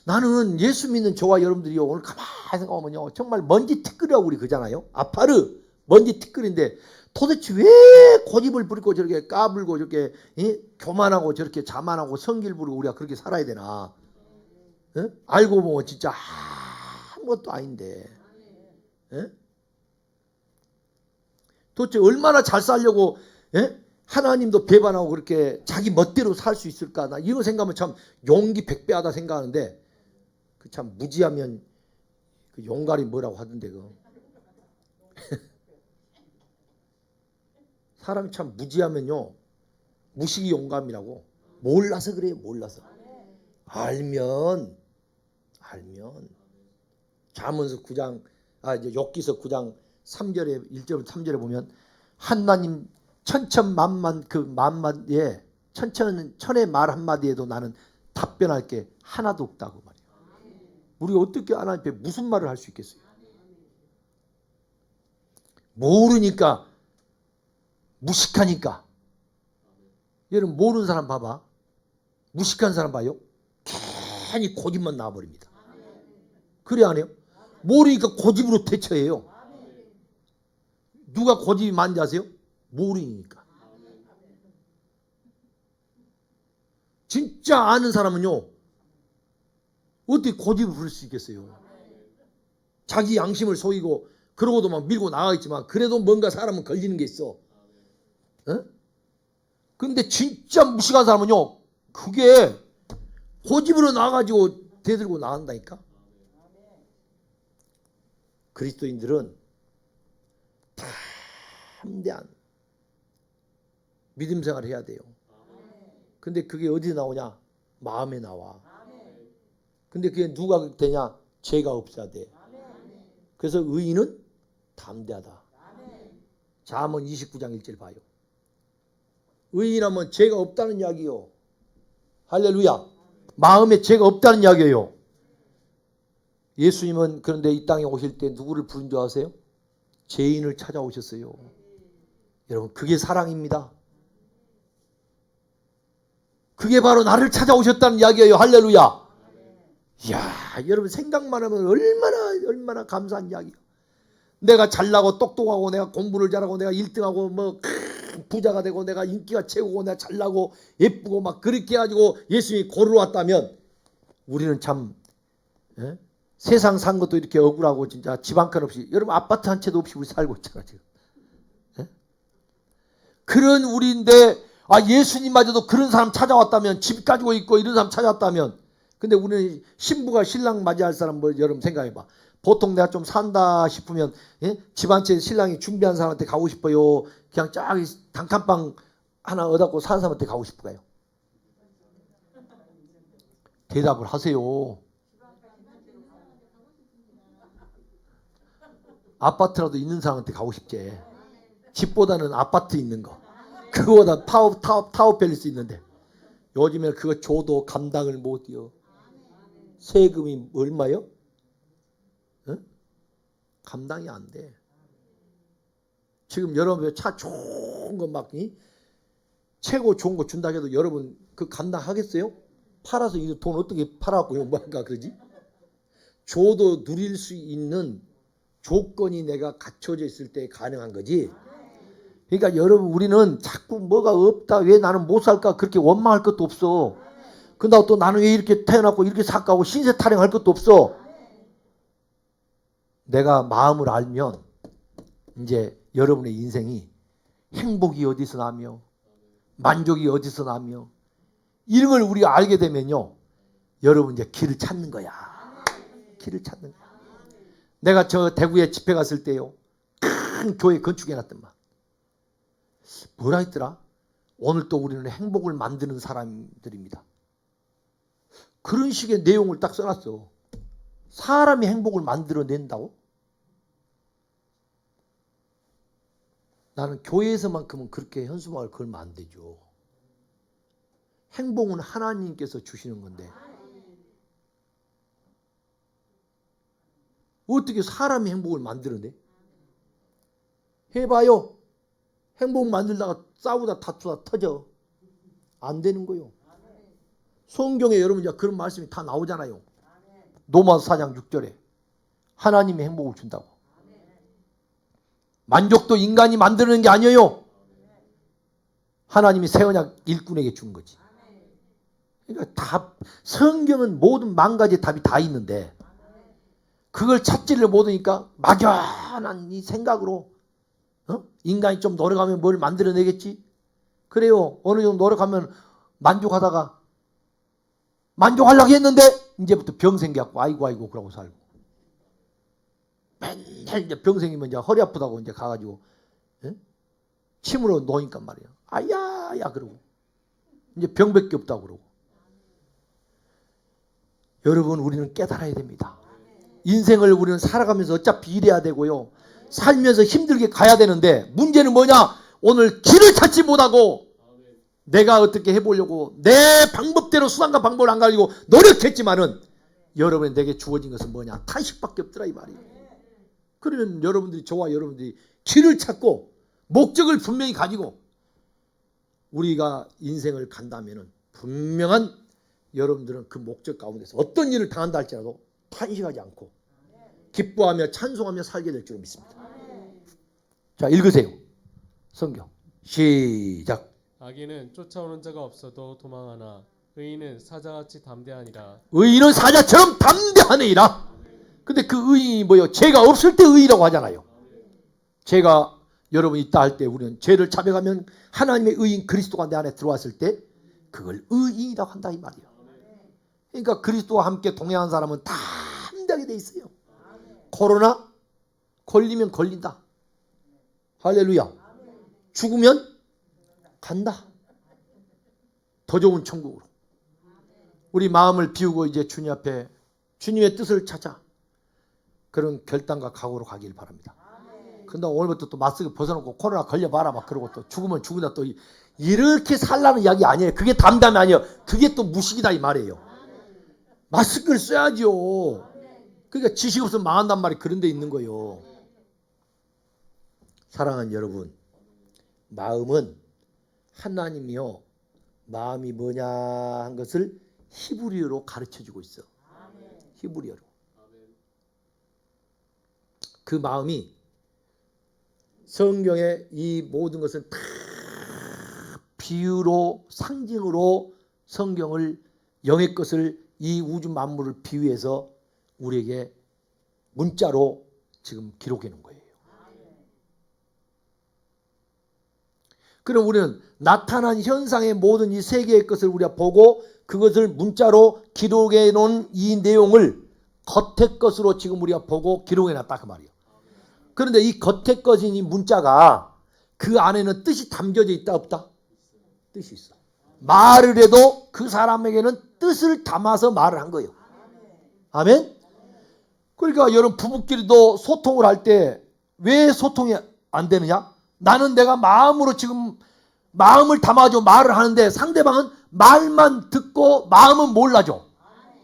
나는 예수 믿는 저와 여러분들이요. 오늘 가만히 생각하면요. 정말 먼지 티끌이라고 우리 그러잖아요. 아파르 먼지 티끌인데 도대체 왜 고집을 부리고 저렇게 까불고 저렇게 교만하고 저렇게 자만하고 성질 부리고 우리가 그렇게 살아야 되나? 에? 알고 보면 진짜 아무것도 아닌데. 에? 도대체 얼마나 잘 살려고 하나님도 배반하고 그렇게 자기 멋대로 살 수 있을까? 나 이런 생각하면 참 용기 백배하다 생각하는데 그 참 무지하면 그 용갈이 뭐라고 하던데 그 사람이 참 무지하면요 무식이 용감이라고. 몰라서 그래요. 몰라서. 알면 잠언서 9장 이제 욥기서 9장 3절에 1절부터 3절에 보면 하나님 천천만만 그 만마디에 천의 말 한마디에도 나는 답변할 게 하나도 없다고 말이에요. 우리가 어떻게 하나님께 무슨 말을 할 수 있겠어요? 모르니까 무식하니까. 여러분 모르는 사람 봐봐. 무식한 사람 봐요. 괜히 고집만 나와버립니다. 그래 안 해요? 모르니까 고집으로 대처해요. 누가 고집이 많은지 아세요? 모르니까. 진짜 아는 사람은요 어떻게 고집을 부릴 수 있겠어요? 자기 양심을 속이고 그러고도 막 밀고 나가겠지만 그래도 뭔가 사람은 걸리는 게 있어. 근데 진짜 무식한 사람은요 그게 고집으로 나가지고 대들고 나간다니까. 그리스도인들은 담대한 믿음 생활을 해야 돼요. 근데 그게 어디서 나오냐? 마음에 나와. 근데 그게 누가 되냐? 죄가 없어야 돼. 그래서 의인은 담대하다. 잠언 29장 1절 봐요. 의인하면 죄가 없다는 이야기요. 할렐루야. 마음에 죄가 없다는 이야기예요. 예수님은 그런데 이 땅에 오실 때 누구를 부른 줄 아세요? 죄인을 찾아오셨어요. 여러분 그게 사랑입니다. 그게 바로 나를 찾아오셨다는 이야기예요. 할렐루야. 이야, 여러분 생각만 하면 얼마나 감사한 이야기예요. 내가 잘나고 똑똑하고 내가 공부를 잘하고 내가 1등하고 뭐 부자가 되고 내가 인기가 최고고 내가 잘나고 예쁘고 막 그렇게 해가지고 예수님이 고르러 왔다면 우리는 참 세상 산 것도 이렇게 억울하고 진짜 집 한 칸 없이 여러분 아파트 한 채도 없이 우리 살고 있잖아 지금. 그런 우리인데 예수님마저도 그런 사람 찾아왔다면 집 가지고 있고 이런 사람 찾아왔다면 근데 우리는 신부가 신랑 맞이할 사람 뭐 여러분 생각해봐. 보통 내가 좀 산다 싶으면 집 한 채 신랑이 준비한 사람한테 가고 싶어요. 그냥 쫙 단칸방 하나 얻었고 사는 사람한테 가고 싶어요. 대답을 하세요. 아파트라도 있는 사람한테 가고 싶지. 집보다는 아파트 있는 거. 그거보다 타워 팰리스 있는데 요즘에 그거 줘도 감당을 못해요. 세금이 얼마요? 감당이 안 돼. 지금 여러분 차 좋은 거 막 최고 좋은 거 준다 해도 여러분 그 감당하겠어요? 팔아서 이 돈 어떻게 팔아갖고 뭐할까 그러지? 줘도 누릴 수 있는 조건이 내가 갖춰져 있을 때 가능한 거지. 그러니까 여러분 우리는 자꾸 뭐가 없다 왜 나는 못 살까 그렇게 원망할 것도 없어. 근데 또 나는 왜 이렇게 태어났고 이렇게 살까고 신세 타령할 것도 없어. 내가 마음을 알면 이제 여러분의 인생이 행복이 어디서 나며 만족이 어디서 나며 이런 걸 우리가 알게 되면요 여러분 이제 길을 찾는 거야. 길을 찾는 거야. 내가 저 대구에 집회 갔을 때요 큰 교회 건축해놨더만. 뭐라 했더라? 오늘 또 우리는 행복을 만드는 사람들입니다. 그런 식의 내용을 딱 써놨어. 사람이 행복을 만들어낸다고? 나는 교회에서만큼은 그렇게 현수막을 걸면 안 되죠. 행복은 하나님께서 주시는 건데 어떻게 사람이 행복을 만들어내? 해봐요. 행복 만들다가 싸우다 다투다 터져. 안 되는 거요. 성경에 여러분 이제 그런 말씀이 다 나오잖아요. 로마서 4장 6절에 하나님이 행복을 준다고. 만족도 인간이 만드는 게 아니에요. 하나님이 새 언약 일꾼에게 준 거지. 그러니까 답, 성경은 모든 만 가지 답이 다 있는데 그걸 찾지를 못하니까 막연한 이 생각으로 인간이 좀 노력하면 뭘 만들어내겠지. 그래요. 어느 정도 노력하면 만족하다가 만족하려고 했는데 이제부터 병 생겨갖고 아이고 그러고 살고 맨날 이제 병 생기면 이제 허리 아프다고 이제 가가지고 침으로 놓으니까 말이야. 아야 그러고 이제 병밖에 없다고 그러고. 여러분 우리는 깨달아야 됩니다. 인생을 우리는 살아가면서 어차피 일해야 되고요. 살면서 힘들게 가야 되는데 문제는 뭐냐? 오늘 길을 찾지 못하고 내가 어떻게 해보려고 내 방법대로 수단과 방법을 안 가지고 노력했지만은 여러분이 내게 주어진 것은 뭐냐? 탄식밖에 없더라 이 말이에요. 그러면 여러분들이 저와 여러분들이 길을 찾고 목적을 분명히 가지고 우리가 인생을 간다면은 분명한 여러분들은 그 목적 가운데서 어떤 일을 당한다 할지라도 탄식하지 않고 기뻐하며 찬송하며 살게 될 줄 믿습니다. 자, 읽으세요. 성경 시작. 악인은 쫓아오는 자가 없어도 도망하나 의인은 사자같이 담대하니라. 의인은 사자처럼 담대하니라. 근데 그 의인이 뭐예요? 죄가 없을 때 의인이라고 하잖아요. 죄가 여러분 있다 할 때 우리는 죄를 자백하면 하나님의 의인 그리스도가 내 안에 들어왔을 때 그걸 의인이라고 한다 이 말이에요. 그러니까 그리스도와 함께 동행한 사람은 담대하게 돼 있어요. 코로나 걸리면 걸린다. 할렐루야. 죽으면 간다. 더 좋은 천국으로. 우리 마음을 비우고 이제 주님 앞에 주님의 뜻을 찾아 그런 결단과 각오로 가길 바랍니다. 근데 오늘부터 또 마스크 벗어놓고 코로나 걸려봐라 막 그러고 또 죽으면 죽는다 또 이렇게 살라는 이야기 아니에요. 그게 담담이 아니에요. 그게 또 무식이다 이 말이에요. 마스크를 써야죠. 그러니까 지식 없으면 망한단 말이 그런 데 있는 거예요. 사랑하는 여러분, 마음은 하나님이요 마음이 뭐냐 한 것을 히브리어로 가르쳐주고 있어. 히브리어로. 그 마음이 성경의 이 모든 것은 다 비유로 상징으로 성경을 영의 것을 이 우주 만물을 비유해서 우리에게 문자로 지금 기록해 놓은 거예요. 그럼 우리는 나타난 현상의 모든 이 세계의 것을 우리가 보고 그것을 문자로 기록해 놓은 이 내용을 겉의 것으로 지금 우리가 보고 기록해 놨다 그 말이에요. 그런데 이 겉의 것인 이 문자가 그 안에는 뜻이 담겨져 있다 없다? 뜻이 있어. 말을 해도 그 사람에게는 뜻을 담아서 말을 한 거예요. 아멘? 그러니까 여러분 부부끼리도 소통을 할 때 왜 소통이 안 되느냐? 나는 내가 마음으로 지금 마음을 담아줘 말을 하는데 상대방은 말만 듣고 마음은 몰라줘.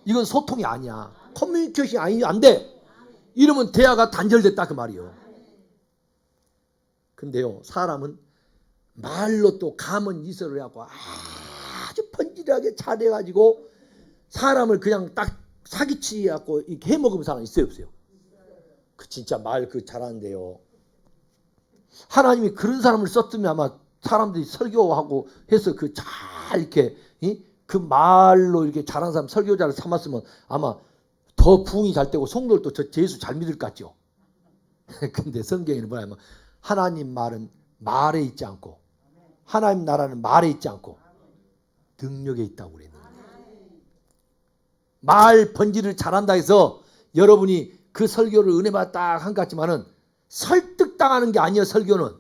이건 소통이 아니야. 커뮤니케이션이 안 돼. 이러면 대화가 단절됐다 그 말이에요. 근데요 사람은 말로 또 감언 이설을 하고 아주 번지르하게 잘해가지고 사람을 그냥 딱 사기치갖고 이렇게 해먹으면 사람 있어요 없어요? 그 진짜 말 그 잘하는데요. 하나님이 그런 사람을 썼으면 아마 사람들이 설교하고 해서 그 잘 이렇게 그 말로 이렇게 잘하는 사람 설교자를 삼았으면 아마 더 부흥이 잘 되고 성도들도 저 예수 잘 믿을 것 같죠. 근데 성경에는 뭐냐면 하나님 말은 말에 있지 않고 하나님 나라는 말에 있지 않고 능력에 있다고 그랬는데 말 번지를 잘한다 해서 여러분이 그 설교를 은혜 받다 한 것 같지만은 설득 설득당하는 게 아니에요. 설교는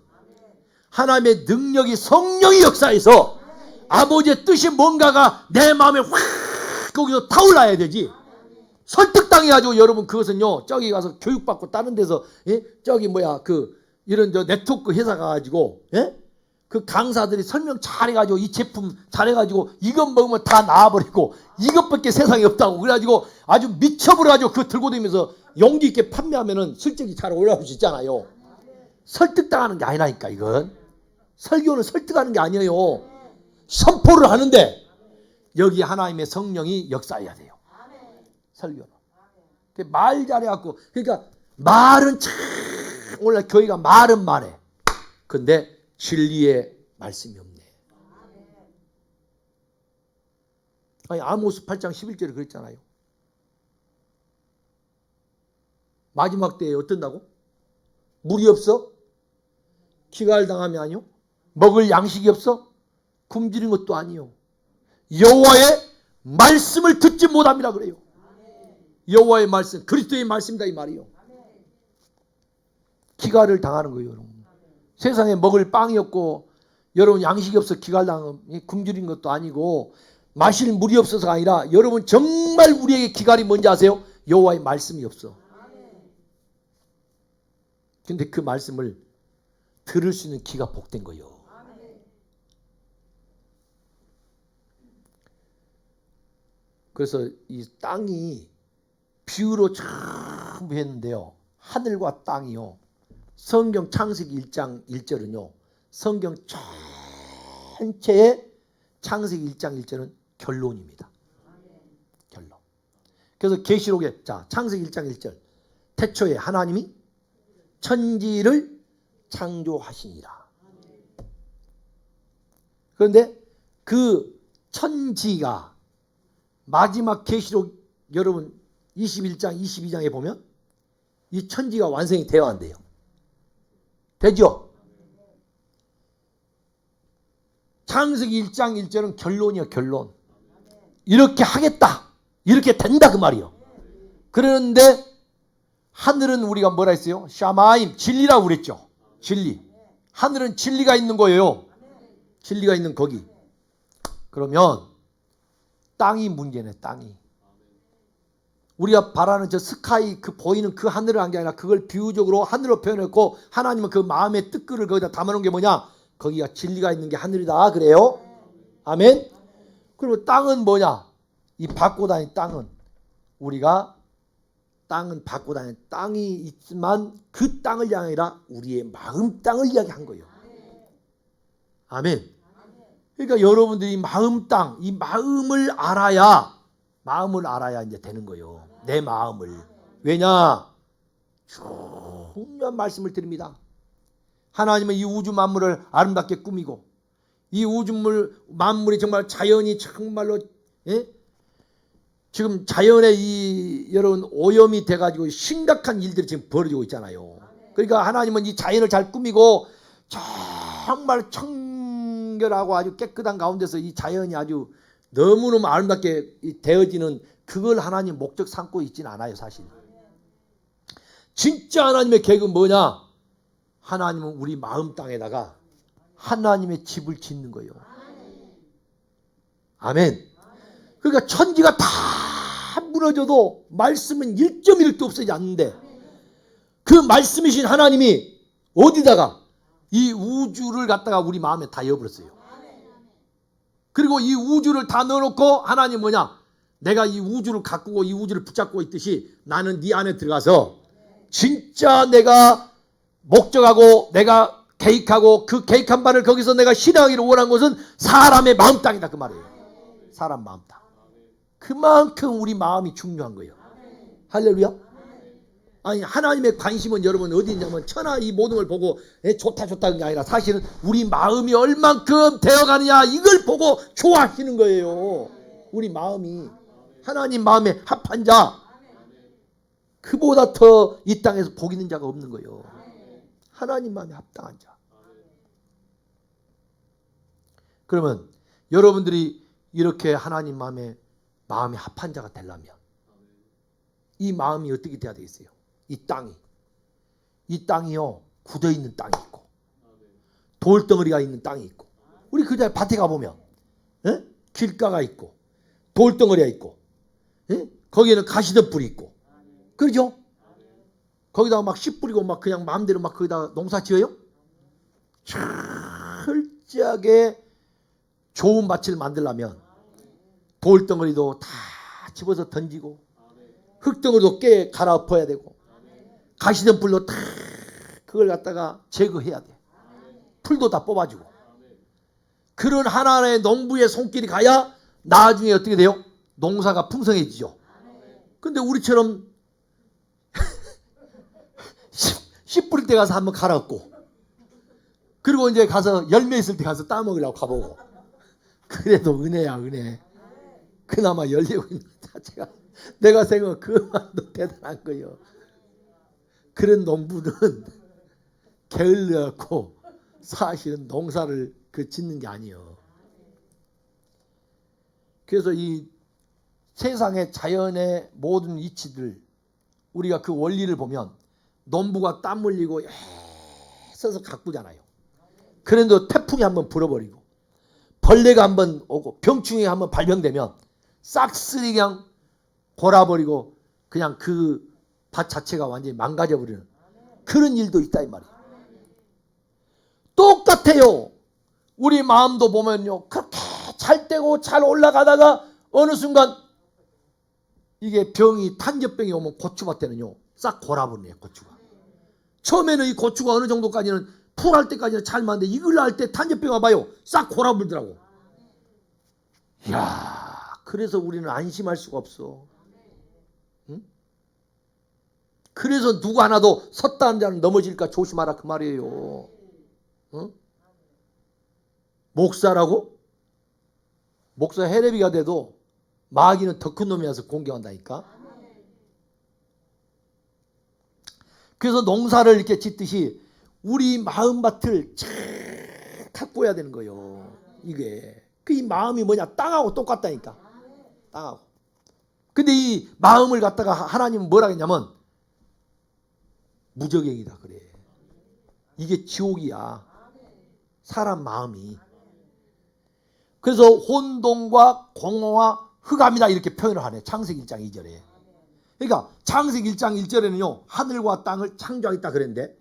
하나님의 능력이, 성령이 역사해서 아버지의 뜻이 뭔가가 내 마음에 확 거기서 타올라야 되지. 설득당해가지고 여러분 그것은요, 저기 가서 교육받고 다른 데서, 예? 저기 뭐야 이런 저 네트워크 회사 가가지고, 예? 그 강사들이 설명 잘해가지고 이 제품 잘해가지고 이것 먹으면 다 나아버리고 이것밖에 세상에 없다고 그래가지고 아주 미쳐버려가지고 그거 들고 다니면서 용기 있게 판매하면은 실적이 잘 올라올 수 있잖아요. 설득당하는 게 아니라니까. 이건 설교는 설득하는 게 아니에요. 선포를 하는데 여기 하나님의 성령이 역사해야 돼요. 설교는 말 잘해갖고, 그러니까 말은 참 원래 교회가 말은 말해. 근데 진리의 말씀이 없네. 아니 아모스 8장 11절에 그랬잖아요. 마지막 때에 어떤다고? 물이 없어? 기갈당함이 아니요? 먹을 양식이 없어? 굶주린 것도 아니요. 여호와의 말씀을 듣지 못함이라 그래요. 여호와의 말씀, 그리스도의 말씀이다 이 말이요. 기갈을 당하는 거예요, 여러분. 세상에 먹을 빵이 없고 여러분 양식이 없어 기갈당함, 굶주린 것도 아니고 마실 물이 없어서가 아니라 여러분 정말 우리에게 기갈이 뭔지 아세요? 여호와의 말씀이 없어. 근데 그 말씀을 들을 수 있는 귀가 복된 거예요. 그래서 이 땅이 비유로 전부 했는데요. 하늘과 땅이요. 성경 창세기 1장 1절은요. 성경 전체의 창세기 1장 1절은 결론입니다. 결론. 그래서 계시록에 자 창세기 1장 1절 태초에 하나님이 천지를 창조하시니라. 그런데 그 천지가 마지막 계시록 여러분 21장 22장에 보면 이 천지가 완성이 되어야 한대요. 되죠? 창세기 1장 1절은 결론이야. 결론. 이렇게 하겠다. 이렇게 된다 그 말이요. 그런데 하늘은 우리가 뭐라 했어요? 샤마임, 진리라고 그랬죠. 진리. 하늘은 진리가 있는 거예요. 진리가 있는 거기. 그러면 땅이 문제네. 땅이. 우리가 바라는 저 스카이, 그 보이는 그 하늘을 한 게 아니라 그걸 비유적으로 하늘로 표현했고, 하나님은 그 마음의 뜻글을 거기다 담아놓은 게 뭐냐? 거기가 진리가 있는 게 하늘이다 그래요. 아멘. 그리고 땅은 뭐냐? 이 받고 다니는 땅은 우리가 땅은 받고 다니는 땅이 있지만 그 땅을 향해 아니라 우리의 마음 땅을 이야기한 거예요. 아멘. 그러니까 여러분들이 마음 땅, 이 마음을 알아야 이제 되는 거예요. 내 마음을. 왜냐? 중요한 말씀을 드립니다. 하나님은 이 우주 만물을 아름답게 꾸미고 이 우주 만물이 정말 자연이 정말로, 예? 지금 자연의 이 여러분 오염이 돼가지고 심각한 일들이 지금 벌어지고 있잖아요. 그러니까 하나님은 이 자연을 잘 꾸미고 정말 청결하고 아주 깨끗한 가운데서 이 자연이 아주 너무너무 아름답게 되어지는 그걸 하나님 목적 삼고 있지는 않아요. 사실 진짜 하나님의 계획은 뭐냐? 하나님은 우리 마음 땅에다가 하나님의 집을 짓는 거예요. 아멘. 그러니까 천지가 다 무너져도 말씀은 1.1도 없어지지 않는데 그 말씀이신 하나님이 어디다가 이 우주를 갖다가 우리 마음에 다 넣어버렸어요. 그리고 이 우주를 다 넣어놓고 하나님 뭐냐? 내가 이 우주를 가꾸고 이 우주를 붙잡고 있듯이 나는 네 안에 들어가서 진짜 내가 목적하고 내가 계획하고 그 계획한 바를 거기서 내가 실행하기를 원한 것은 사람의 마음 땅이다 그 말이에요. 사람 마음 땅. 그만큼 우리 마음이 중요한 거예요. 할렐루야. 아니 하나님의 관심은 여러분 어디 있냐면 천하 이 모든 걸 보고 좋다 그런 게 아니라 사실은 우리 마음이 얼만큼 되어가느냐 이걸 보고 좋아하시는 거예요. 우리 마음이 하나님 마음에 합한 자 그보다 더 이 땅에서 복 있는 자가 없는 거예요. 하나님 마음에 합당한 자. 그러면 여러분들이 이렇게 하나님 마음에 합한 자가 되려면 이 마음이 어떻게 돼야 되겠어요? 이 땅이요 굳어 있는 땅이 있고 돌덩어리가 있는 땅이 있고 우리 그냥 밭에 가보면 길가가 있고 돌덩어리가 있고 거기에는 가시덤불이 있고 그러죠? 거기다가 막 씨 뿌리고 막 그냥 마음대로 막 거기다가 농사 지어요? 철저하게 좋은 밭을 만들려면 돌덩어리도 다 집어서 던지고 흙덩어리도 깨 갈아엎어야 되고 가시덤불로 다 그걸 갖다가 제거해야 돼. 풀도 다 뽑아주고 그런 하나의 농부의 손길이 가야 나중에 어떻게 돼요? 농사가 풍성해지죠. 근데 우리처럼 씨 뿌릴 때 가서 한번 갈아엎고 그리고 이제 가서 열매 있을 때 가서 따먹으려고 가보고 그래도 은혜야 은혜. 그나마 열리고 있는 자체가 내가 생각하면 그만도 대단한 거예요. 그런 농부는 게을러갖고 사실은 농사를 짓는 게 아니에요. 그래서 이 세상의 자연의 모든 이치들 우리가 그 원리를 보면 농부가 땀 흘리고 애써서 가꾸잖아요. 그런데 태풍이 한번 불어버리고 벌레가 한번 오고 병충해가 한번 발병되면 싹쓸이 그냥 골아버리고 그냥 그 밭 자체가 완전히 망가져버리는 그런 일도 있다 이 말이에요. 똑같아요. 우리 마음도 보면요. 그렇게 잘 되고 잘 올라가다가 어느 순간 이게 병이 탄저병이 오면 고추밭에는요. 싹 골아버리네요. 고추가. 처음에는 이 고추가 어느 정도까지는 풀할 때까지는 잘 맞는데 이걸 할 때 탄저병 와봐요. 싹 골아버리더라고. 이야 그래서 우리는 안심할 수가 없어. 응? 그래서 누구 하나도 섰다 한 자는 넘어질까 조심하라 그 말이에요. 응? 목사라고? 목사 헤레비가 돼도 마귀는 더 큰 놈이 와서 공격한다니까. 그래서 농사를 이렇게 짓듯이 우리 마음밭을 잘 가꿔야 되는 거예요. 이게 이 마음이 뭐냐 땅하고 똑같다니까. 땅하고. 근데 이 마음을 갖다가 하나님은 뭐라 했냐면 무적행이다 그래. 이게 지옥이야. 사람 마음이. 그래서 혼돈과 공허와 흑암이다 이렇게 표현을 하네. 창세기 1장 2절에. 그러니까 창세기 1장 1절에는요. 하늘과 땅을 창조하겠다 그랬는데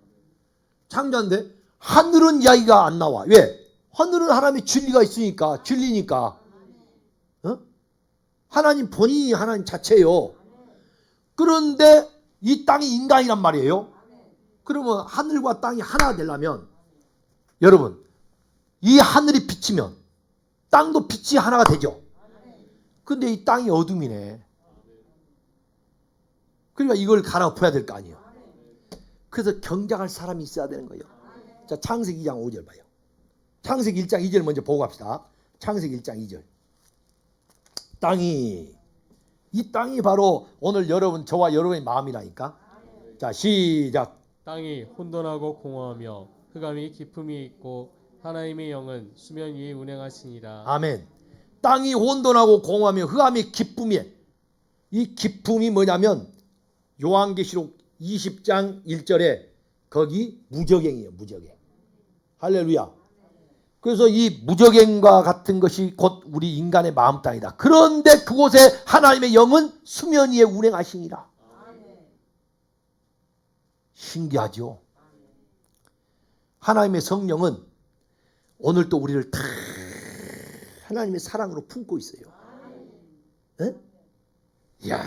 창조한데 하늘은 이야기가 안 나와. 왜? 하늘은 하나님의 진리가 있으니까 진리니까. 하나님 본인이 하나님 자체예요. 그런데 이 땅이 인간이란 말이에요. 그러면 하늘과 땅이 하나 되려면 여러분 이 하늘이 비치면 땅도 빛이 하나가 되죠. 근데 이 땅이 어둠이네. 그러니까 이걸 갈아엎어야 될 거 아니에요. 그래서 경작할 사람이 있어야 되는 거예요. 자, 창세기 2장 5절 봐요. 창세기 1장 2절 먼저 보고 갑시다. 창세기 1장 2절. 이 땅이 바로 오늘 여러분 저와 여러분의 마음이라니까. 자, 시작. 땅이 혼돈하고 공허하며 흑암이 깊음이 있고 하나님의 영은 수면 위에 운행하시니라. 아멘. 땅이 혼돈하고 공허하며 흑암이 기쁨이에. 이 기쁨이 뭐냐면 요한계시록 20장 1절에 거기 무적행이에요. 무적행. 할렐루야. 그래서 이 무적행과 같은 것이 곧 우리 인간의 마음 땅이다. 그런데 그곳에 하나님의 영은 수면 위에 운행하시니라. 신기하죠. 하나님의 성령은 오늘 또 우리를 다 하나님의 사랑으로 품고 있어요. 에? 이야,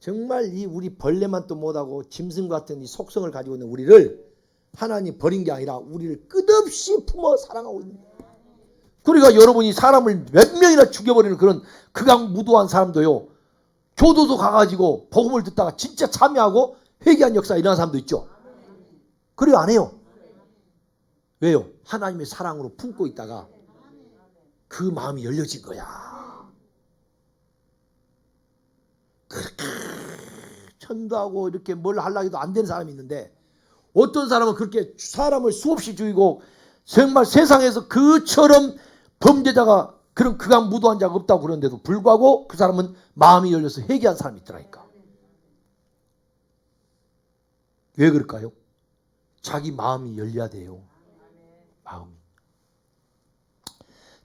정말 이 우리 벌레만 또 못하고 짐승 같은 이 속성을 가지고 있는 우리를 하나님 버린 게 아니라 우리를 끝없이 품어 사랑하고 있는 거예요. 그러니까 여러분이 사람을 몇 명이나 죽여버리는 그런 극악무도한 사람도요. 교도소 가가지고 복음을 듣다가 진짜 참여하고 회개한 역사가 일어난 사람도 있죠. 그래요 안 해요? 왜요? 하나님의 사랑으로 품고 있다가 그 마음이 열려진 거야. 그렇게 천도하고 이렇게 뭘 하려고 해도 안 되는 사람이 있는데 어떤 사람은 그렇게 사람을 수없이 죽이고 정말 세상에서 그처럼 범죄자가 그런 극악무도한 자가 없다고 그러는데도 불구하고 그 사람은 마음이 열려서 회개한 사람이 있더라니까. 왜 그럴까요? 자기 마음이 열려야 돼요. 마음이.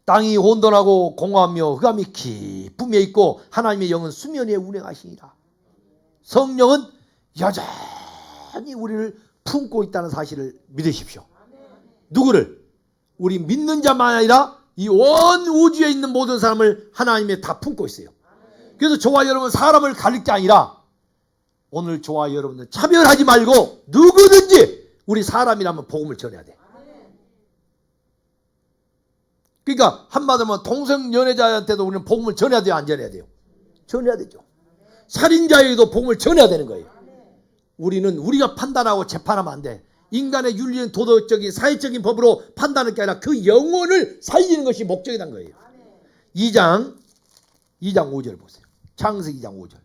땅이 혼돈하고 공허하며 흑암이 깊음에 있고 하나님의 영은 수면 위에 운행하시니라. 성령은 여전히 우리를 품고 있다는 사실을 믿으십시오. 누구를? 우리 믿는 자만 아니라 이 온 우주에 있는 모든 사람을 하나님이 다 품고 있어요. 그래서 저와 여러분 사람을 가릴 게 아니라 오늘 저와 여러분들 차별하지 말고 누구든지 우리 사람이라면 복음을 전해야 돼. 그러니까 한마디로 동성 연애자한테도 우리는 복음을 전해야 돼요, 안 전해야 돼요? 전해야 되죠. 살인자에게도 복음을 전해야 되는 거예요. 우리는 우리가 판단하고 재판하면 안 돼. 인간의 윤리는 도덕적인 사회적인 법으로 판단할 게 아니라 그 영혼을 살리는 것이 목적이란 거예요. 2장 5절 보세요. 창세기 2장 5절.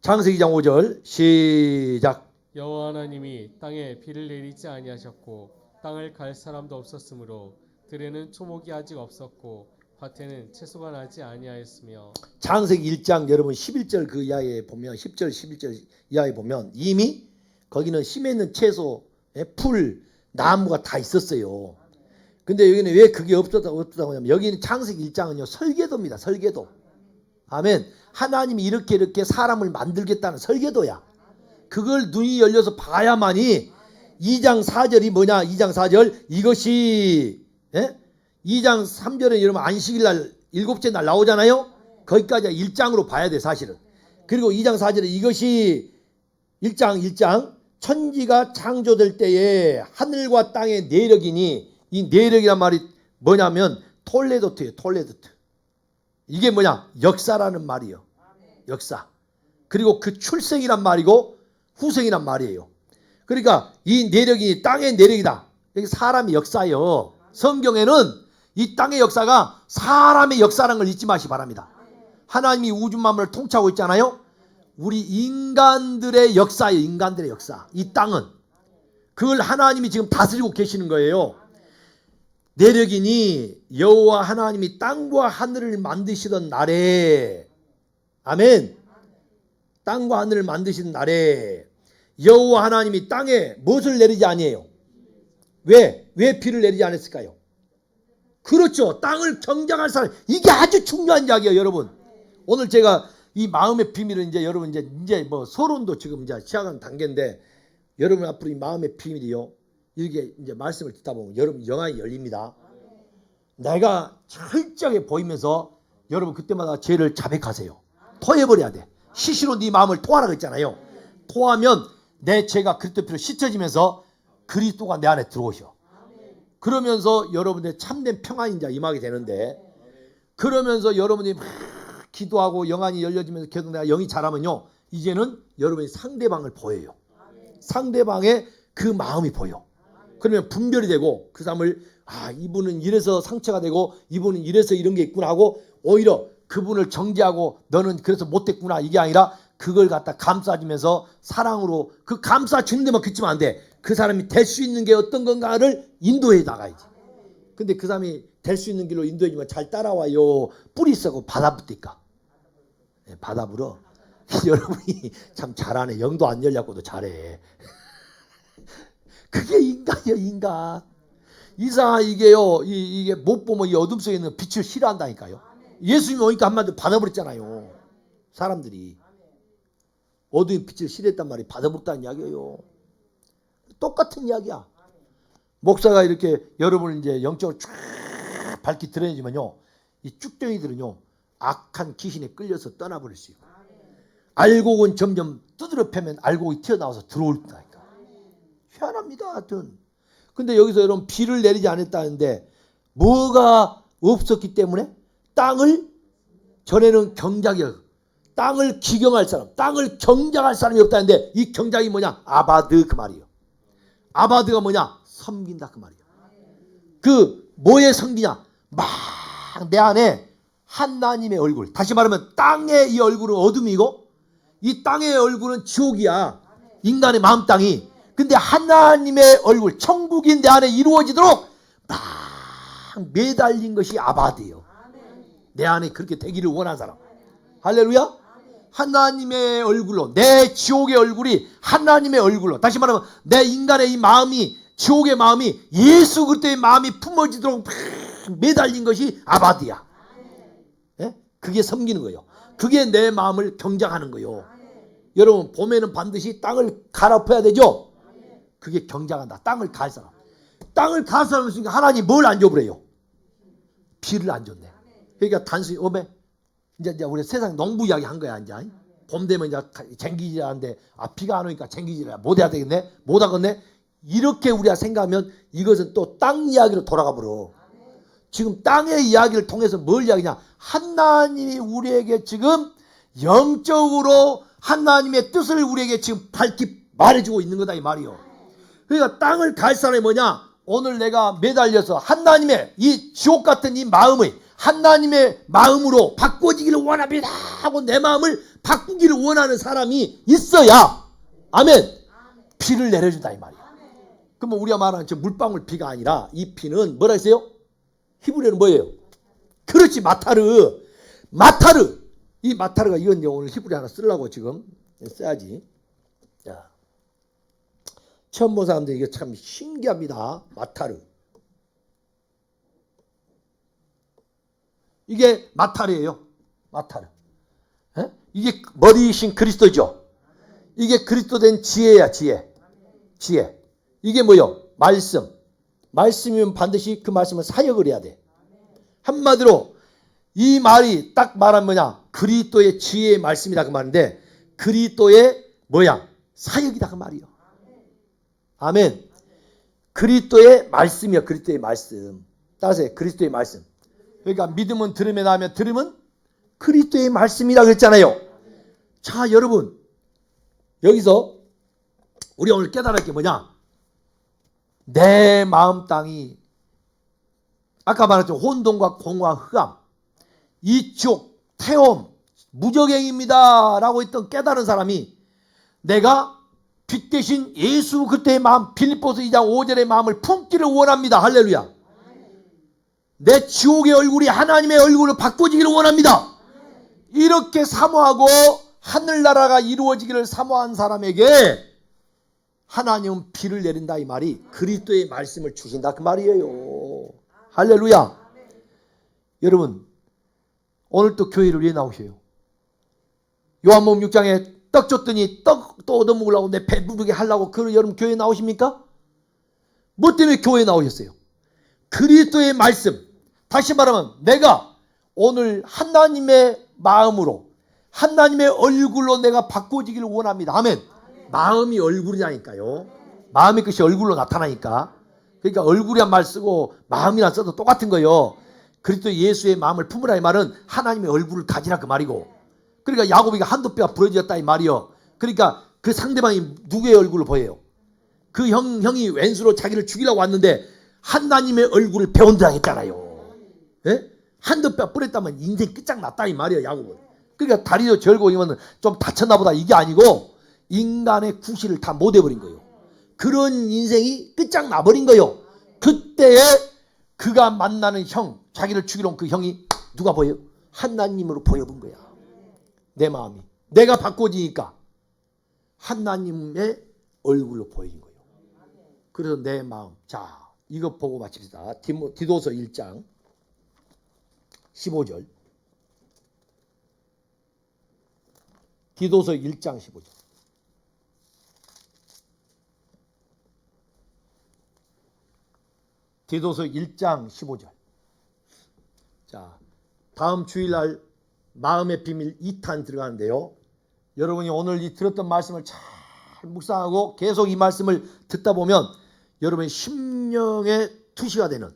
창세기 2장 5절 시작. 여호와 하나님이 땅에 비를 내리지 아니하셨고 땅을 갈 사람도 없었으므로 들에는 초목이 아직 없었고 밭에는 채소가 나지 아니하였으며. 창세기 1장 여러분 11절 그 이하에 보면 10절 11절 이하에 보면 이미 거기는 심에 있는 채소, 풀, 나무가 다 있었어요. 근데 여기는 왜 그게 없었다고 하냐면 여기는 창세기 1장은요 설계도입니다. 설계도. 아멘. 하나님이 이렇게 사람을 만들겠다는 설계도야. 그걸 눈이 열려서 봐야만이 2장 4절이 뭐냐? 2장 4절 이것이 2장 3절에 여러분 안식일 날 7째 날 나오잖아요. 거기까지 1장으로 봐야 돼 사실은. 그리고 2장 4절에 이것이 1장 천지가 창조될 때에 하늘과 땅의 내력이니 이 내력이란 말이 뭐냐면 톨레도트예요. 톨레도트. 이게 뭐냐? 역사라는 말이에요. 역사. 그리고 그 출생이란 말이고 후생이란 말이에요. 그러니까 이 내력이 땅의 내력이다. 여기 사람의 역사예요. 성경에는 이 땅의 역사가 사람의 역사라는 걸 잊지 마시기 바랍니다. 하나님이 우주 만물을 통치하고 있잖아요. 우리 인간들의 역사예요. 인간들의 역사. 이 땅은. 그걸 하나님이 지금 다스리고 계시는 거예요. 내력이니 여호와 하나님이 땅과 하늘을 만드시던 날에 아멘. 땅과 하늘을 만드시던 날에 여호와 하나님이 땅에 무엇을 내리지 아니에요? 왜 비를 내리지 않았을까요? 그렇죠. 땅을 경작할 사람. 이게 아주 중요한 이야기예요, 여러분. 오늘 제가 이 마음의 비밀을 이제 여러분 이제 뭐 서론도 지금 이제 시작한 단계인데 여러분 앞으로 이 마음의 비밀이요. 이렇게 이제 말씀을 듣다 보면 여러분 영안이 열립니다. 내가 철저하게 보이면서 여러분 그때마다 죄를 자백하세요. 토해버려야 돼. 시시로 네 마음을 토하라고 했잖아요. 토하면 내 죄가 그리스도로 씻어지면서 그리스도가 내 안에 들어오셔. 그러면서 여러분의 참된 평안이 이제 임하게 되는데 그러면서 여러분이 막 기도하고 영안이 열려지면서 계속 내가 영이 자라면요. 이제는 여러분이 상대방을 보여요. 상대방의 그 마음이 보여. 그러면 분별이 되고 그 사람을 이분은 이래서 상처가 되고 이분은 이래서 이런 게 있구나 하고 오히려 그분을 정죄하고 너는 그래서 못됐구나 이게 아니라 그걸 갖다 감싸주면서 사랑으로 그 감싸주는 데만 그치면 안 돼. 그 사람이 될 수 있는 게 어떤 건가를 인도해 나가야지. 근데 그 사람이 될 수 있는 길로 인도해주면 잘 따라와요. 뿌리 썩고 바다 붙으니까. 바다 불어. 여러분이 참 잘하네. 영도 안 열렸고도 잘해. 그게 인간이야 인간. 이상한 이게요. 이게 못 보면 이 어둠 속에 있는 빛을 싫어한다니까요. 예수님이 오니까 한마디로 받아버렸잖아요. 사람들이. 어둠의 빛을 싫어했단 말이 받아버렸다는 이야기예요. 똑같은 이야기야. 목사가 이렇게 여러분을 이제 영적으로 쫙 밝히 드러내지만요. 이 쭉정이들은요. 악한 귀신에 끌려서 떠나버릴 수 있고 알곡은 점점 두드려 패면 알곡이 튀어나와서 들어올다니까. 희한합니다. 하여튼. 근데 여기서 여러분 비를 내리지 않았다는데 뭐가 없었기 때문에 땅을 전에는 경작이었어요. 땅을 기경할 사람, 땅을 경작할 사람이 없다는데 이 경작이 뭐냐? 아바드 그 말이에요. 아바드가 뭐냐? 섬긴다 그 말이에요. 그 뭐에 섬기냐? 막 내 안에 하나님의 얼굴. 다시 말하면 땅의 이 얼굴은 어둠이고 이 땅의 얼굴은 지옥이야. 인간의 마음 땅이. 근데 하나님의 얼굴, 천국이 내 안에 이루어지도록 막 매달린 것이 아바드예요. 내 안에 그렇게 되기를 원한 사람. 할렐루야. 하나님의 얼굴로, 내 지옥의 얼굴이 하나님의 얼굴로, 다시 말하면 내 인간의 이 마음이, 지옥의 마음이 예수 그리스도의 마음이 품어지도록 매달린 것이 아바디야. 예? 그게 섬기는 거예요. 그게 내 마음을 경작하는 거예요. 여러분, 봄에는 반드시 땅을 갈아엎어야 되죠. 그게 경작한다. 땅을 갈 사람. 땅을 갈 사람 있으니까 하나님 뭘 안 줘버려요? 비를 안 줬네. 그러니까 단순히 이제 우리 세상 농부 이야기 한 거야. 이제 봄 되면 이제 쟁기질하는데 비가 안 오니까 쟁기질 못 해야 되겠네, 못 하겠네. 이렇게 우리가 생각하면 이것은 또 땅 이야기로 돌아가 버려. 지금 땅의 이야기를 통해서 뭘 이야기냐? 하나님이 우리에게 지금 영적으로 하나님의 뜻을 우리에게 지금 밝히 말해주고 있는 거다 이 말이요. 그러니까 땅을 갈 사람이 뭐냐? 오늘 내가 매달려서 하나님의 이 지옥 같은 이 마음의 하나님의 마음으로 바꿔지기를 원합니다 하고 내 마음을 바꾸기를 원하는 사람이 있어야, 아멘, 비를 내려준다 이 말이야. 그러면 우리가 말하는 저 물방울 비가 아니라 이 비는 뭐라 했어요? 히브리어는 뭐예요? 그렇지, 마타르. 이 마타르가 이건 오늘 히브리 하나 쓰려고 지금 써야지. 자, 처음 본 사람들 이게 참 신기합니다. 마타르. 이게 마타르예요. 마타르. 에? 이게 머리이신 그리스도죠. 이게 그리스도 된 지혜야, 지혜. 이게 뭐요? 말씀. 말씀이면 반드시 그 말씀을 사역을 해야 돼. 한마디로 이 말이 딱 말하면 뭐냐? 그리스도의 지혜의 말씀이다 그 말인데, 그리스도의 뭐야? 사역이다 그 말이요. 아멘. 그리스도의 말씀이야. 그리스도의 말씀. 따라서 그리스도의 말씀. 그러니까 믿음은 들음에 나면 들음은 그리스도의 말씀이라고 했잖아요. 자, 여러분, 여기서 우리 오늘 깨달을 게 뭐냐? 내 마음 땅이 아까 말했죠. 혼돈과 공허와 흑암, 이 지옥, 태움, 무적행입니다 라고 했던 깨달은 사람이 내가 빛 대신 예수 그리스도의 마음, 빌립보서 2장 5절의 마음을 품기를 원합니다. 할렐루야. 내 지옥의 얼굴이 하나님의 얼굴로 바꿔지기를 원합니다. 이렇게 사모하고 하늘나라가 이루어지기를 사모한 사람에게 하나님은 비를 내린다 이 말이 그리스도의 말씀을 주신다 그 말이에요. 할렐루야. 여러분, 오늘 또 교회를 왜 나오셔요? 요한복음 6장에 떡 줬더니 떡도 얻어먹으려고 내 배 부르게 하려고 그 여러분 교회 나오십니까? 뭐 때문에 교회에 나오셨어요? 그리스도의 말씀. 다시 말하면 내가 오늘 하나님의 마음으로 하나님의 얼굴로 내가 바꿔지기를 원합니다. 아멘. 마음이 얼굴이라니까요. 마음의 것이 얼굴로 나타나니까. 그러니까 얼굴이란 말 쓰고 마음이란 써도 똑같은 거예요. 그리스도 예수의 마음을 품으라 이 말은 하나님의 얼굴을 가지라 그 말이고, 그러니까 야곱이가 한두 뼈가 부러졌다 이 말이요. 그러니까 그 상대방이 누구의 얼굴을 보여요? 그 형이 왼수로 자기를 죽이려고 왔는데 하나님의 얼굴을 배운다 했잖아요. 예? 한두 뼈 부랬다면 인생 끝장났다 이 말이에요. 야곱은. 그러니까 다리도 절고 이거는 좀 다쳤나 보다 이게 아니고 인간의 구실을 다 못 해버린 거예요. 그런 인생이 끝장나버린 거예요. 그때에 그가 만나는 형, 자기를 죽이러 온 그 형이 누가 보여요? 하나님으로 보여본 거야. 내 마음이. 내가 바꿔지니까 하나님의 얼굴로 보이는 거예요. 그래서 내 마음. 자, 이거 보고 마칩시다. 디도서 1장 15절. 디도서 1장 15절. 디도서 1장 15절. 자, 다음 주일날 마음의 비밀 2탄 들어가는데요. 여러분이 오늘 이 들었던 말씀을 잘 묵상하고 계속 이 말씀을 듣다 보면 여러분의 심령의 투시가 되는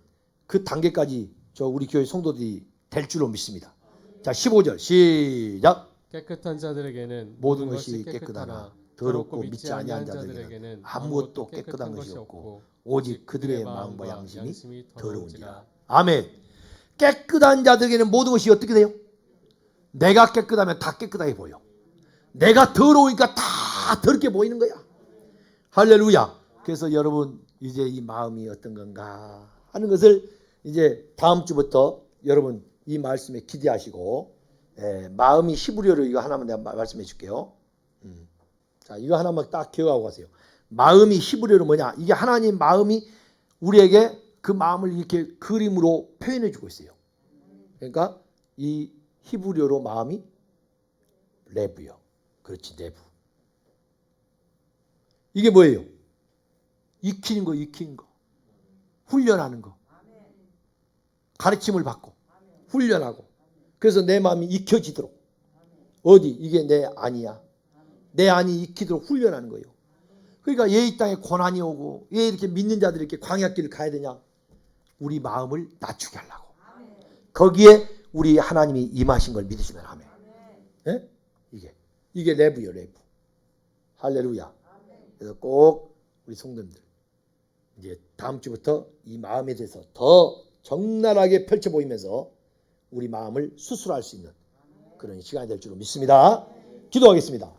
그 단계까지 우리 교회 성도들이 될 줄로 믿습니다. 자, 15절 시작. 깨끗한 자들에게는 모든 것이 깨끗하나 더럽고 믿지 아니한 자들에게는 아무것도 깨끗한 것이 없고 오직 그들의 마음과 양심이 더러우니라. 아멘. 깨끗한 자들에게는 모든 것이 어떻게 돼요? 내가 깨끗하면 다 깨끗하게 보여. 내가 더러우니까 다 더럽게 보이는 거야. 할렐루야. 그래서 여러분 이제 이 마음이 어떤 건가 하는 것을 이제 다음 주부터 여러분 이 말씀에 기대하시고 마음이 히브리어로 이거 하나만 내가 말씀해 줄게요. 자, 이거 하나만 딱 기억하고 가세요. 마음이 히브리어로 뭐냐? 이게 하나님 마음이 우리에게 그 마음을 이렇게 그림으로 표현해 주고 있어요. 그러니까 이 히브리어로 마음이 레브요. 그렇지, 레브. 이게 뭐예요? 익히는 거, 익히는 거. 훈련하는 거. 가르침을 받고 훈련하고. 그래서 내 마음이 익혀지도록. 어디? 이게 내 안이야. 내 안이 익히도록 훈련하는 거예요. 그러니까 왜 이 땅에 고난이 오고 왜 이렇게 믿는 자들이 이렇게 광야길을 가야 되냐? 우리 마음을 낮추게 하려고. 거기에 우리 하나님이 임하신 걸 믿으시면 아멘. 예? 이게 레브요, 레브. 할렐루야. 그래서 꼭 우리 성도님들 이제 다음 주부터 이 마음에 대해서 더 적나라하게 펼쳐 보이면서 우리 마음을 수술할 수 있는 그런 시간이 될 줄로 믿습니다. 기도하겠습니다.